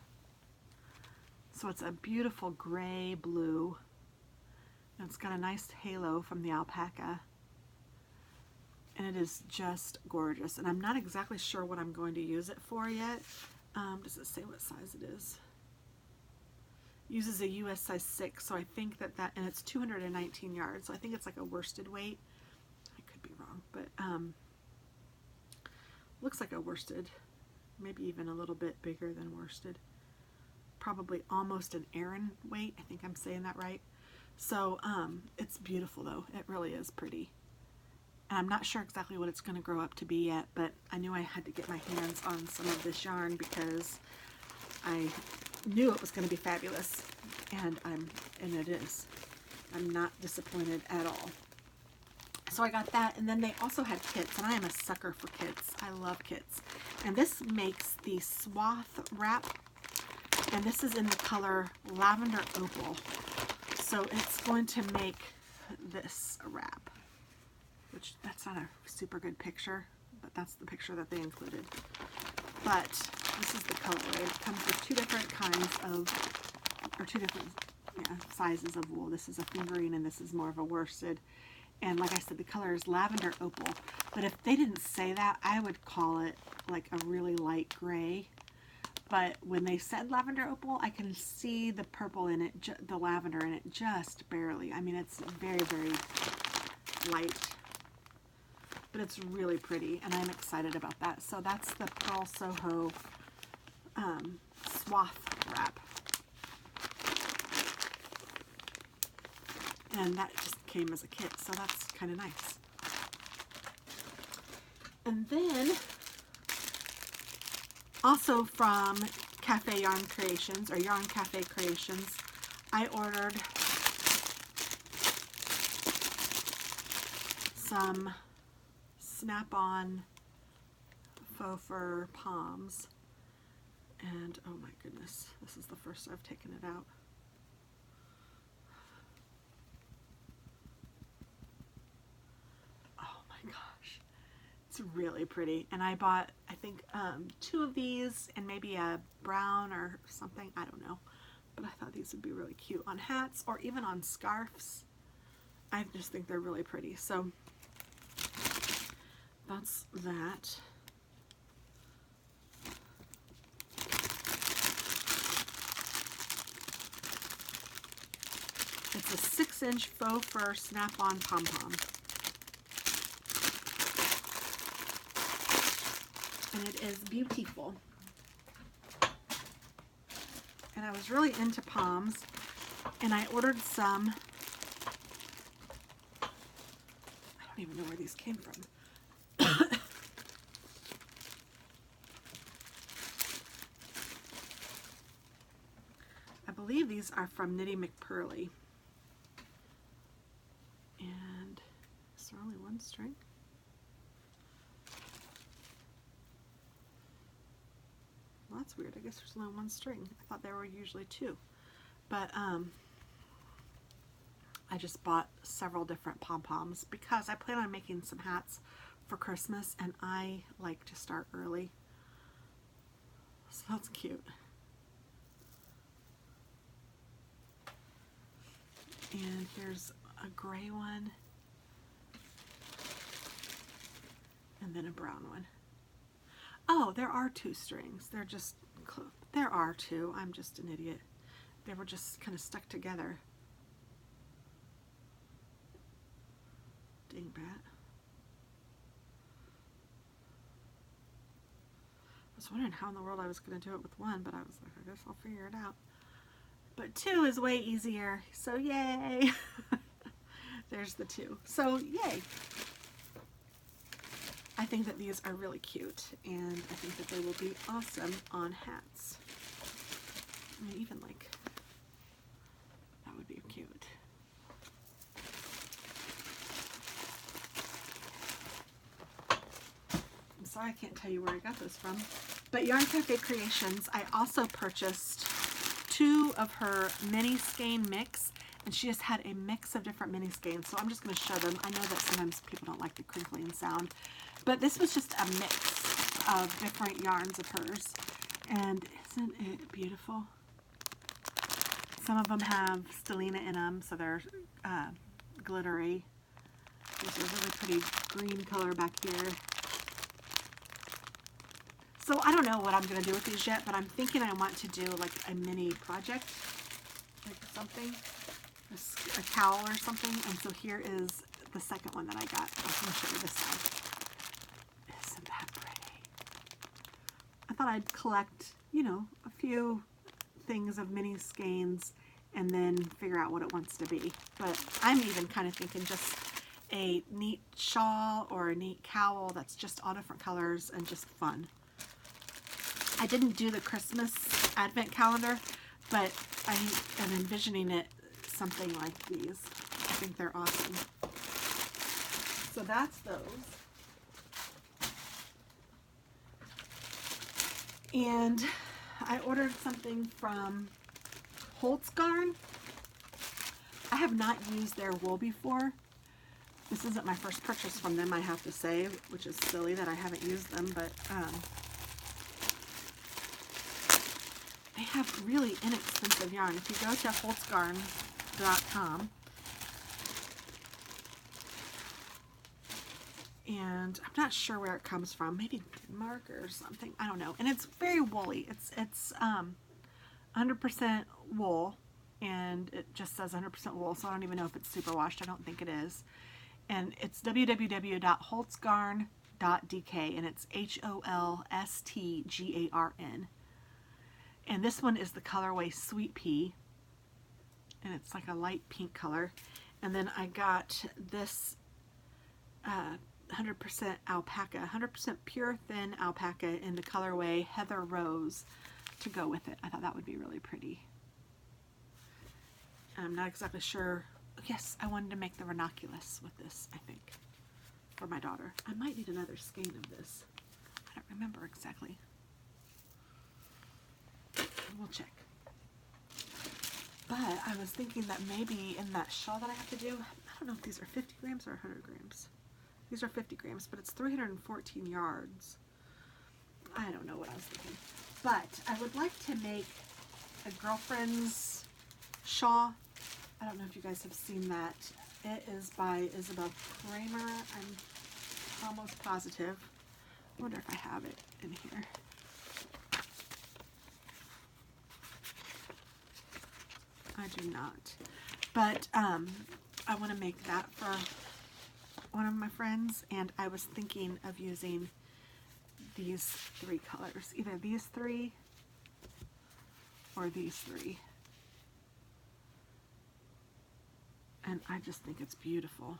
So it's a beautiful gray blue. And it's got a nice halo from the alpaca. And it is just gorgeous. And I'm not exactly sure what I'm going to use it for yet. Does it say what size it is? Uses a US size 6, so I think that, and it's 219 yards, so I think it's like a worsted weight. I could be wrong, but looks like a worsted, maybe even a little bit bigger than worsted. Probably almost an Aran weight, I think I'm saying that right. So it's beautiful though, it really is pretty. And I'm not sure exactly what it's going to grow up to be yet, but I knew I had to get my hands on some of this yarn because I knew it was going to be fabulous, and it is. I'm not disappointed at all. So I got that, and then they also had kits, and I am a sucker for kits. I love kits. And this makes the Swath wrap, and this is in the color Lavender Opal. So it's going to make this wrap, which that's not a super good picture, but that's the picture that they included. But this is the colorway. It comes with two different kinds of, or two different sizes of wool. This is a fingerling and this is more of a worsted. And like I said, the color is Lavender Opal. But if they didn't say that, I would call it like a really light gray. But when they said Lavender Opal, I can see the purple in it, the lavender in it, just barely. I mean, it's very, very light. But it's really pretty, and I'm excited about that. So that's the Pearl Soho Swath wrap. And that just came as a kit, so that's kind of nice. And then, also from Cafe Yarn Creations, or Yarn Cafe Creations, I ordered some snap-on faux fur palms, and oh my goodness, this is the first I've taken it out. Oh my gosh, it's really pretty. And I bought, I think, 2 of these and maybe a brown or something, I don't know, but I thought these would be really cute on hats or even on scarves. I just think they're really pretty. So that's that. It's a 6-inch faux fur snap-on pom-pom. And it is beautiful. And I was really into poms, and I ordered some. I don't even know where these came from. I believe these are from Knitty McPurly. And is there only one string? Well, that's weird. I guess there's only one string. I thought there were usually two. But I just bought several different pom-poms because I plan on making some hats for Christmas, and I like to start early. So that's cute. And here's a gray one, and then a brown one. Oh, there are two strings. There are two. I'm just an idiot. They were just kind of stuck together. Dang brat. I was wondering how in the world I was going to do it with one, but I was like, I guess I'll figure it out. But two is way easier, so yay! There's the two. So yay! I think that these are really cute, and I think that they will be awesome on hats. I mean, even like, that would be cute. I'm sorry I can't tell you where I got those from. But Yarn Cafe Creations, I also purchased 2 of her mini skein mix, and she has had a mix of different mini skeins, so I'm just going to show them. I know that sometimes people don't like the crinkling sound, but this was just a mix of different yarns of hers, and isn't it beautiful? Some of them have stellina in them, so they're glittery. There's a really pretty green color back here. So I don't know what I'm going to do with these yet, but I'm thinking I want to do like a mini project, like something, a cowl or something. And so here is the second one that I got. I'm going to show you this side. Isn't that pretty? I thought I'd collect, you know, a few things of mini skeins and then figure out what it wants to be. But I'm even kind of thinking just a neat shawl or a neat cowl that's just all different colors and just fun. I didn't do the Christmas advent calendar, but I am envisioning it something like these. I think they're awesome. So that's those. And I ordered something from Holtzgarn. I have not used their wool before. This isn't my first purchase from them, I have to say, which is silly that I haven't used them, but they have really inexpensive yarn. If you go to holtzgarn.com, and I'm not sure where it comes from, maybe Denmark or something, I don't know. And it's very woolly. It's 100% wool, and it just says 100% wool, so I don't even know if it's superwashed. I don't think it is. And it's www.holtzgarn.dk, and it's HOLSTGARN. And this one is the colorway Sweet Pea, and it's like a light pink color. And then I got this 100% alpaca, 100% pure thin alpaca in the colorway Heather Rose to go with it. I thought that would be really pretty. I'm not exactly sure. Yes, I wanted to make the ranunculus with this, I think, for my daughter. I might need another skein of this. I don't remember exactly. We'll check. But I was thinking that maybe in that shawl that I have to do, I don't know if these are 50 grams or 100 grams. These are 50 grams, but it's 314 yards. I don't know what I was thinking. But I would like to make a girlfriend's shawl. I don't know if you guys have seen that. It is by Isabel Kramer. I'm almost positive. I wonder if I have it in here. I do not. But I want to make that for one of my friends, and I was thinking of using these 3 colors, either these 3 or these 3. And I just think it's beautiful.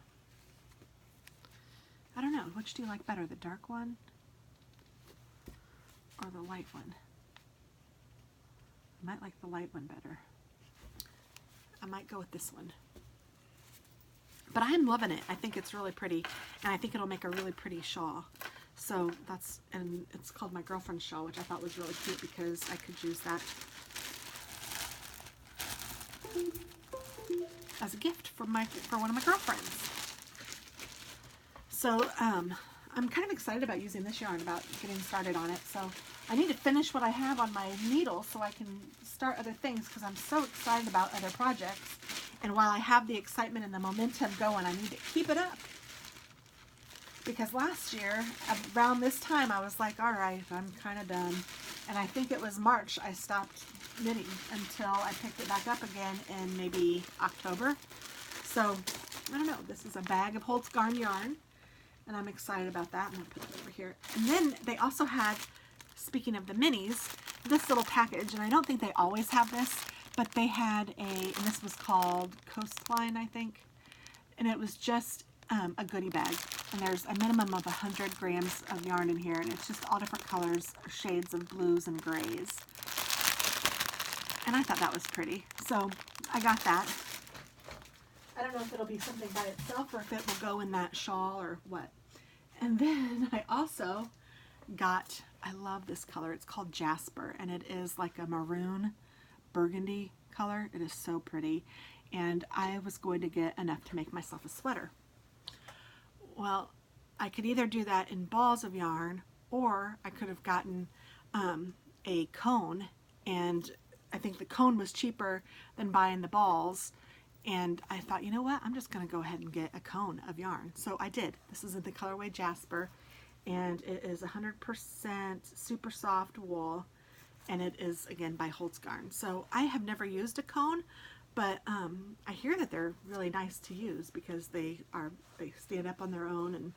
I don't know, which do you like better, the dark one or the light one? I might like the light one better. I might go with this one. But I'm loving it. I think it's really pretty, and I think it'll make a really pretty shawl. So that's, and it's called my girlfriend's shawl, which I thought was really cute because I could use that as a gift for one of my girlfriends. So I'm kind of excited about using this yarn, about getting started on it. So I need to finish what I have on my needle so I can start other things, because I'm so excited about other projects. And while I have the excitement and the momentum going, I need to keep it up. Because last year, around this time, I was like, all right, I'm kind of done. And I think it was March I stopped knitting until I picked it back up again in maybe October. So, I don't know. This is a bag of Holt's Garn yarn, and I'm excited about that. I'm going to put it over here. And then they also had, speaking of the minis, this little package, and I don't think they always have this, but they had and this was called Coastline, I think, and it was just a goodie bag, and there's a minimum of 100 grams of yarn in here, and it's just all different colors, shades of blues and grays, and I thought that was pretty, so I got that. I don't know if it'll be something by itself or if it will go in that shawl or what. And then I also got, I love this color, it's called Jasper, and it is like a maroon burgundy color. It is so pretty, and I was going to get enough to make myself a sweater. Well, I could either do that in balls of yarn, or I could have gotten a cone, and I think the cone was cheaper than buying the balls, and I thought, you know what, I'm just going to go ahead and get a cone of yarn. So I did. This is in the colorway Jasper, and it is 100% super soft wool, and it is, again, by Holt's Garn. So I have never used a cone, but I hear that they're really nice to use because they stand up on their own and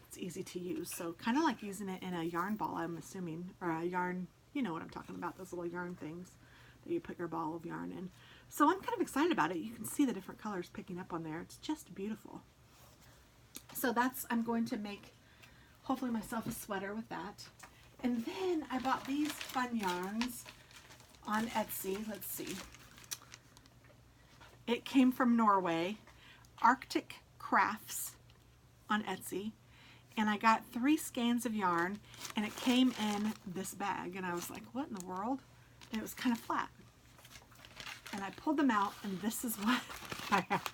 it's easy to use. So kind of like using it in a yarn ball, I'm assuming, or a yarn, you know what I'm talking about, those little yarn things that you put your ball of yarn in. So I'm kind of excited about it. You can see the different colors picking up on there. It's just beautiful. So that's, I'm going to make, hopefully, myself a sweater with that. And then I bought these fun yarns on Etsy. Let's see. It came from Norway, TT.SCRAPS on Etsy. And I got 3 skeins of yarn, and it came in this bag. And I was like, what in the world? And it was kind of flat. And I pulled them out, and this is what I have.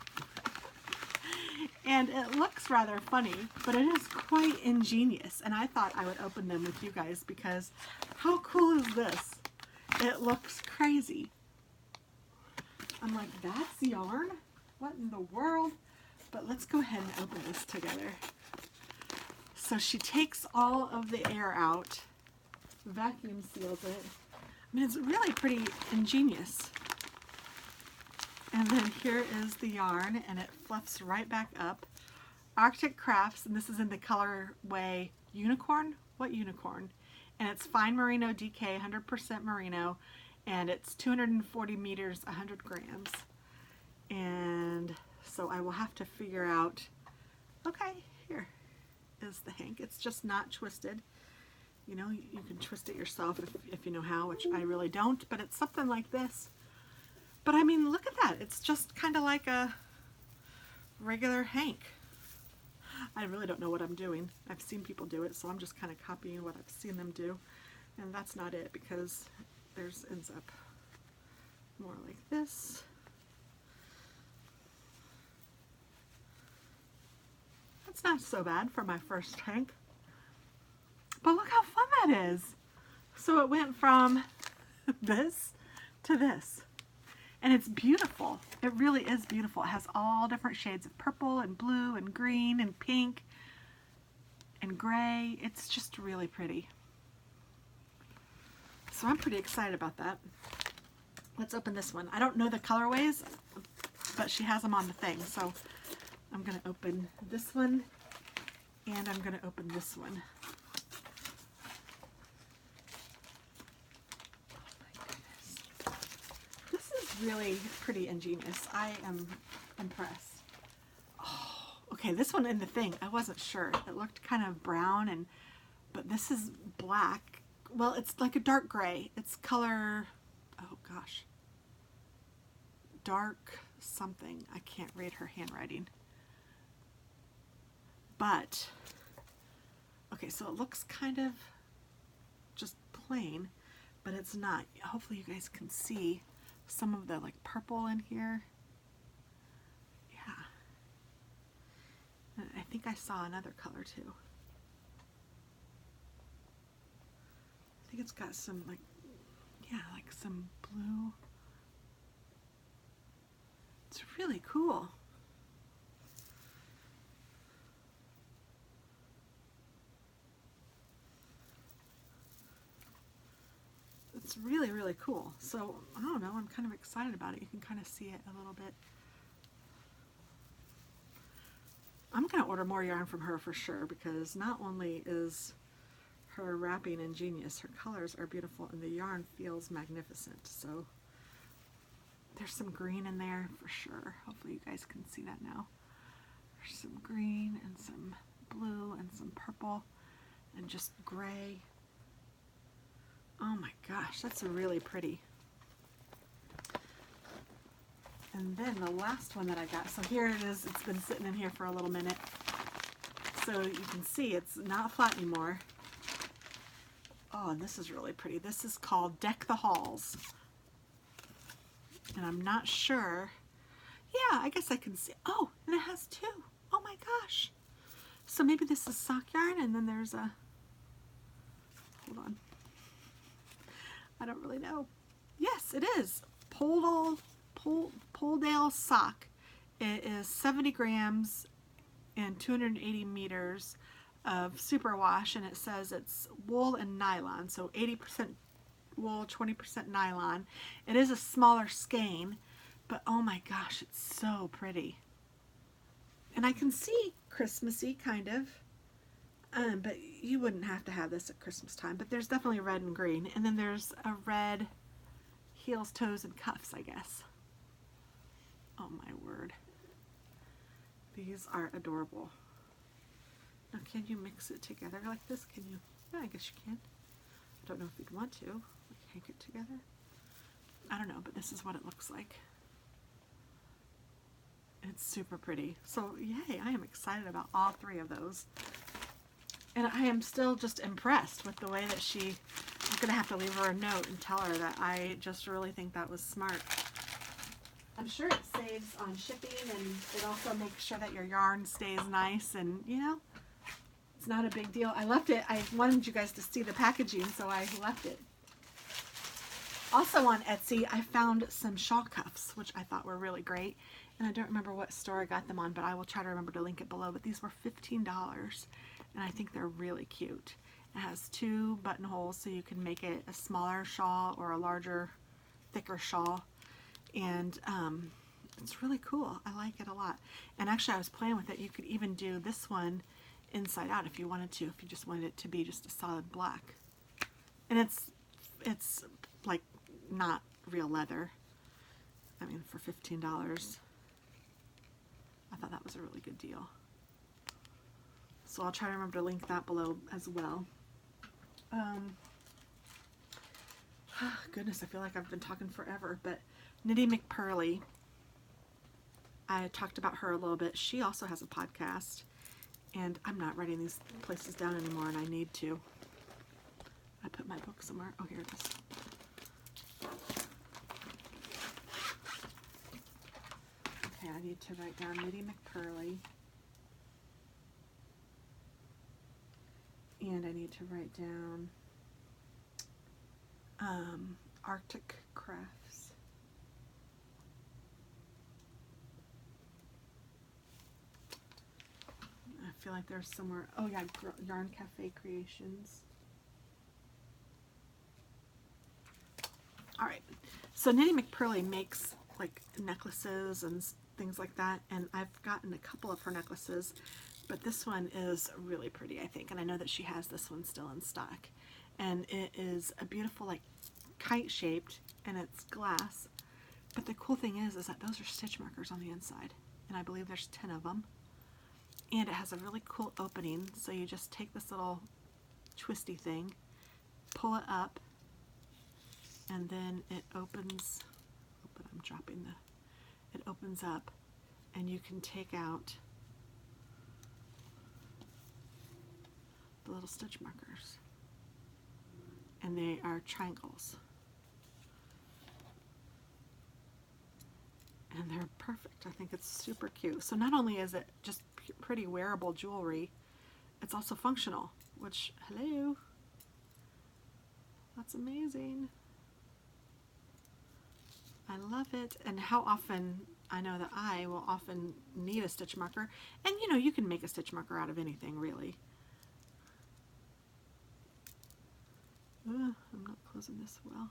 And it looks rather funny, but it is quite ingenious. And I thought I would open them with you guys because how cool is this? It looks crazy. I'm like, that's yarn? What in the world? But let's go ahead and open this together. So she takes all of the air out, vacuum seals it. I mean, it's really pretty ingenious. And then here is the yarn, and it fluffs right back up. TT.SCRAPS, and this is in the colorway Unicorn. What Unicorn? And it's fine merino DK, 100% merino, and it's 240 meters, 100 grams. And so I will have to figure out, okay, here is the hank. It's just not twisted. You know, you can twist it yourself if you know how, which I really don't, but it's something like this. But I mean, look at that. It's just kind of like a regular hank. I really don't know what I'm doing. I've seen people do it, so I'm just kind of copying what I've seen them do. And that's not it, because theirs ends up more like this. That's not so bad for my first hank. But look how fun that is. So it went from this to this. And it's beautiful. It really is beautiful. It has all different shades of purple and blue and green and pink and gray. It's just really pretty. So I'm pretty excited about that. Let's open this one. I don't know the colorways. but she has them on the thing. So I'm going to open this one, and I'm going to open this one. This is really pretty ingenious. I am impressed. Oh, okay, this one in the thing, I wasn't sure. It looked kind of brown, but this is black. Well, it's like a dark gray. It's color, oh gosh, dark something. I can't read her handwriting. But, okay, so it looks kind of just plain, but it's not. Hopefully you guys can see some of the like purple in here. Yeah. And I think I saw another color too. I think it's got some like, yeah, like some blue. It's really cool. It's really, really cool. So, I don't know, I'm kind of excited about it. You can kind of see it a little bit. I'm going to order more yarn from her for sure, because not only is her wrapping ingenious, her colors are beautiful, and the yarn feels magnificent. So, there's some green in there for sure. Hopefully you guys can see that now. There's some green and some blue and some purple and just gray. Oh my gosh, that's really pretty. And then the last one that I got, so here it is, it's been sitting in here for a little minute. So you can see it's not flat anymore. Oh, and this is really pretty. This is called Deck the Halls. And I'm not sure. Yeah, I guess I can see. Oh, and it has two. Oh my gosh. So maybe this is sock yarn, and then there's a, hold on. I don't really know. Yes, it is. Poledale sock. It is 70 grams and 280 meters of superwash, and it says it's wool and nylon. So 80% wool, 20% nylon. It is a smaller skein, but oh my gosh, it's so pretty. And I can see Christmassy kind of. But you wouldn't have to have this at Christmas time. But there's definitely red and green. And then there's a red heels, toes, and cuffs, I guess. Oh my word. These are adorable. Now can you mix it together like this? Can you? Yeah, I guess you can. I don't know if you'd want to. Like hank it together. I don't know, but this is what it looks like. It's super pretty. So yay, I am excited about all three of those. And I am still just impressed with the way that I'm going to have to leave her a note and tell her that I just really think that was smart. I'm sure it saves on shipping, and it also makes sure that your yarn stays nice, and you know, it's not a big deal. I left it. I wanted you guys to see the packaging, so I left it. Also on Etsy, I found some shawl cuffs, which I thought were really great. And I don't remember what store I got them on, but I will try to remember to link it below. But these were $15. And I think they're really cute. It has two buttonholes, so you can make it a smaller shawl or a larger, thicker shawl. And it's really cool. I like it a lot. And actually, I was playing with it. You could even do this one inside out if you wanted to, if you just wanted it to be just a solid black. And it's like not real leather. I mean, for $15, I thought that was a really good deal. So I'll try to remember to link that below as well. Goodness, I feel like I've been talking forever, but Knitty McPurly, I talked about her a little bit. She also has a podcast, and I'm not writing these places down anymore, and I need to. I put my book somewhere. Oh, here it is. Okay, I need to write down Knitty McPurly. And I need to write down Arctic Crafts. I feel like there's somewhere, oh yeah, Yarn Cafe Creations. Alright, so Knitty McPurly makes like necklaces and things like that. And I've gotten a couple of her necklaces, but this one is really pretty, I think. And I know that she has this one still in stock. And it is a beautiful, like, kite shaped, and it's glass. But the cool thing is that those are stitch markers on the inside. And I believe there's 10 of them. And it has a really cool opening. So you just take this little twisty thing, pull it up, and then it opens. Oh, but I'm dropping the. It opens up, and you can take out the little stitch markers, and they are triangles, and they're perfect. I think it's super cute. So not only is it just pretty wearable jewelry, it's also functional, which, hello, that's amazing. I love it. And how often, I know that I will often need a stitch marker, and you know, you can make a stitch marker out of anything, really. I'm not closing this well.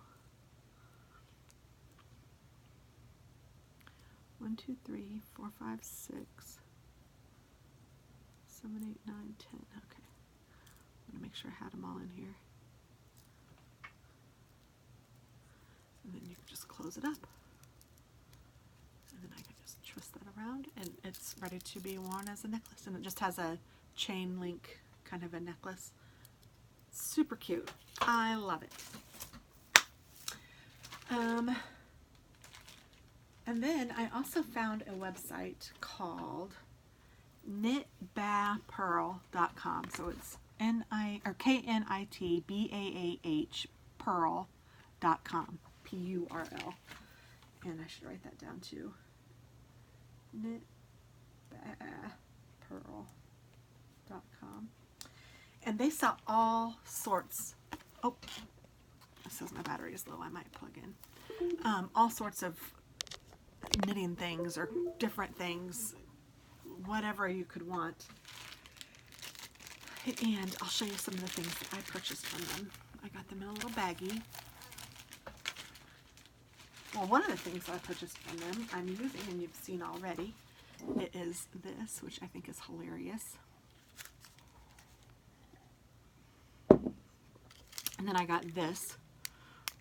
1, 2, 3, 4, 5, 6, 7, 8, 9, 10. Okay. I'm going to make sure I had them all in here. And then you can just close it up. And then I can just twist that around, and it's ready to be worn as a necklace. And it just has a chain link kind of a necklace. Super cute. I love it. And then I also found a website called knitbaahpearl.com. So it's KNITBAAH pearl.com. PURL. And I should write that down too. knitbaahpearl.com. And they sell all sorts. Oh, it says my battery is low. I might plug in. All sorts of knitting things or different things, whatever you could want. And I'll show you some of the things that I purchased from them. I got them in a little baggie. Well, one of the things I purchased from them I'm using, and you've seen already. It is this, which I think is hilarious. And then I got this,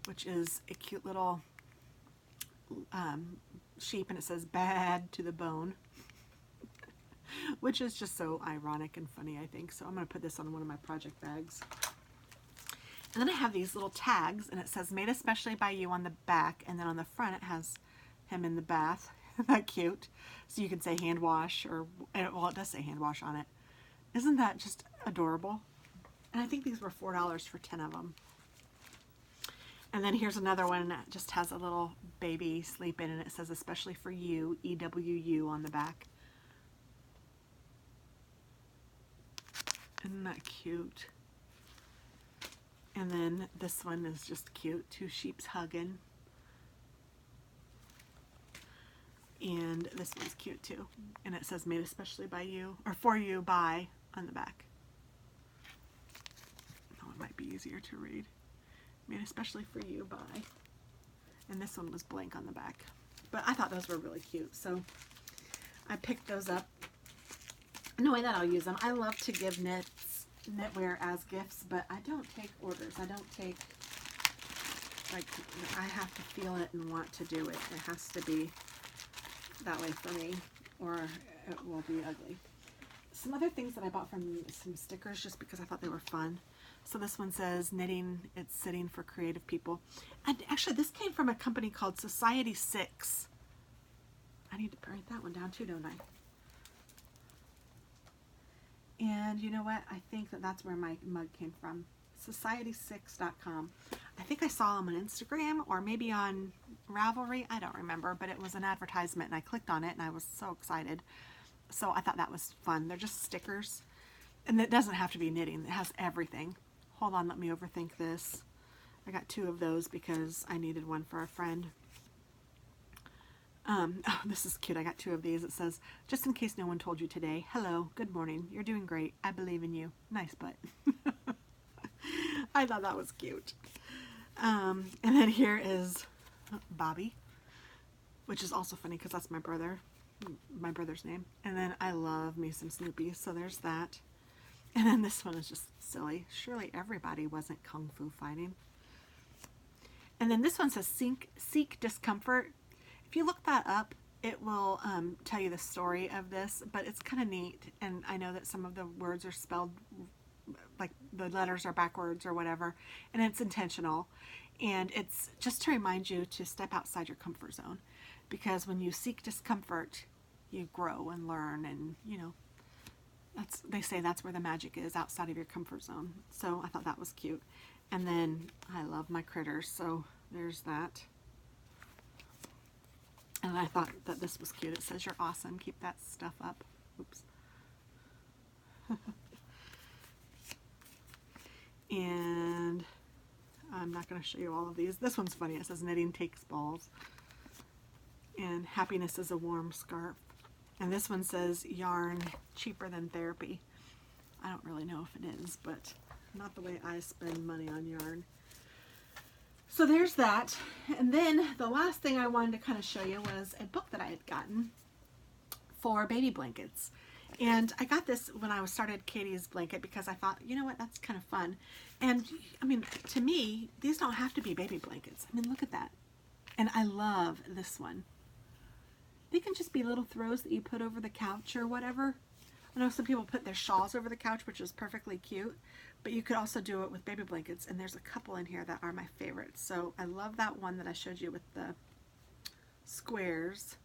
which is a cute little sheep, and it says "bad to the bone," which is just so ironic and funny, I think. So I'm going to put this on one of my project bags. And then I have these little tags, and it says "made especially by you" on the back, and then on the front it has him in the bath. Isn't that cute? So you can say hand wash, or, well, it does say hand wash on it. Isn't that just adorable? And I think these were $4 for 10 of them. And then here's another one that just has a little baby sleeping, and it says "especially for you," EWU on the back. Isn't that cute? And then this one is just cute. 2 sheeps hugging. And this one's cute too. And it says "made especially by you," or "for you by" on the back. Oh, it might be easier to read. "Made especially for you by." And this one was blank on the back. But I thought those were really cute, so I picked those up, knowing that I'll use them. I love to give knitwear as gifts, but I don't take orders. I don't take, like, I have to feel it and want to do it. It has to be that way for me, or it will be ugly. Some other things that I bought from some stickers just because I thought they were fun. So this one says "knitting, it's sitting for creative people." And actually this came from a company called Society 6. I need to write that one down too, don't I? And you know what? I think that that's where my mug came from. Society6.com. I think I saw them on Instagram or maybe on Ravelry. I don't remember, but it was an advertisement and I clicked on it and I was so excited. So I thought that was fun. They're just stickers. And it doesn't have to be knitting. It has everything. Hold on, let me overthink this. I got 2 of those because I needed one for a friend. Oh, this is cute. I got 2 of these. It says, "just in case no one told you today, hello, good morning, you're doing great, I believe in you, nice butt." I thought that was cute. And then here is Bobby, which is also funny because that's my brother. my brother's name. And then I love me some Snoopy, so there's that. And then this one is just silly. Surely everybody wasn't kung fu fighting. And then this one says seek discomfort. If you look that up, it will tell you the story of this, but it's kind of neat. And I know that some of the words are spelled like the letters are backwards or whatever, and it's intentional. And it's just to remind you to step outside your comfort zone, because when you seek discomfort, you grow and learn, and you know, they say that's where the magic is, outside of your comfort zone. So I thought that was cute. And then I love my critters, so there's that. And I thought that this was cute. It says you're awesome, keep that stuff up. Oops. And I'm not going to show you all of these. This one's funny. It says knitting takes balls. And happiness is a warm scarf. And this one says yarn cheaper than therapy. I don't really know if it is, but not the way I spend money on yarn. So there's that. And then the last thing I wanted to kind of show you was a book that I had gotten for baby blankets. And I got this when I started Katie's blanket because I thought, you know what, that's kind of fun. And I mean, to me, these don't have to be baby blankets. I mean, look at that. And I love this one. They can just be little throws that you put over the couch or whatever. I know some people put their shawls over the couch, which is perfectly cute, but you could also do it with baby blankets, and there's a couple in here that are my favorites. So I love that one that I showed you with the squares.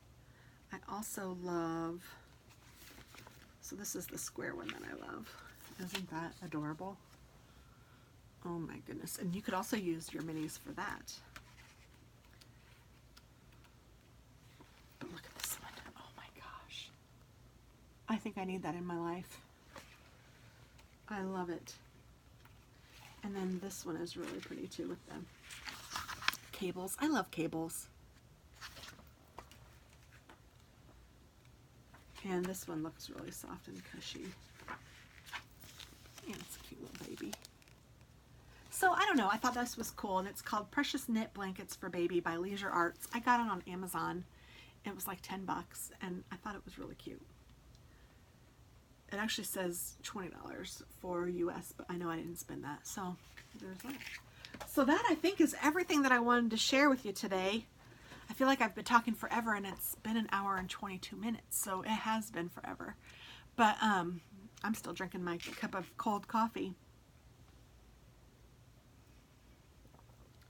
I also love, so this is the square one that I love. Isn't that adorable? Oh my goodness. And you could also use your minis for that. But look at this one. Oh my gosh. I think I need that in my life. I love it. And then this one is really pretty too with the cables. I love cables. And this one looks really soft and cushy. And it's a cute little baby. So I don't know, I thought this was cool, and it's called Precious Knit Blankets for Baby by Leisure Arts. I got it on Amazon. It was like 10 bucks, and I thought it was really cute. It actually says $20 for US, but I know I didn't spend that, so there's that. So that, I think, is everything that I wanted to share with you today. I feel like I've been talking forever, and it's been an hour and 22 minutes, so it has been forever. But I'm still drinking my cup of cold coffee.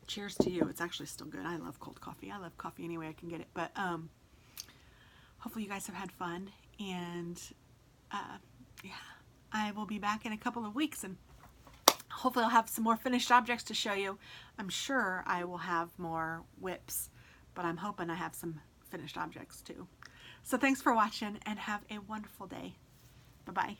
Cheers to you. It's actually still good. I love cold coffee. I love coffee any way I can get it. But hopefully you guys have had fun, and yeah, I will be back in a couple of weeks, and hopefully I'll have some more finished objects to show you. I'm sure I will have more whips, but I'm hoping I have some finished objects too. So thanks for watching, and have a wonderful day. Bye-bye.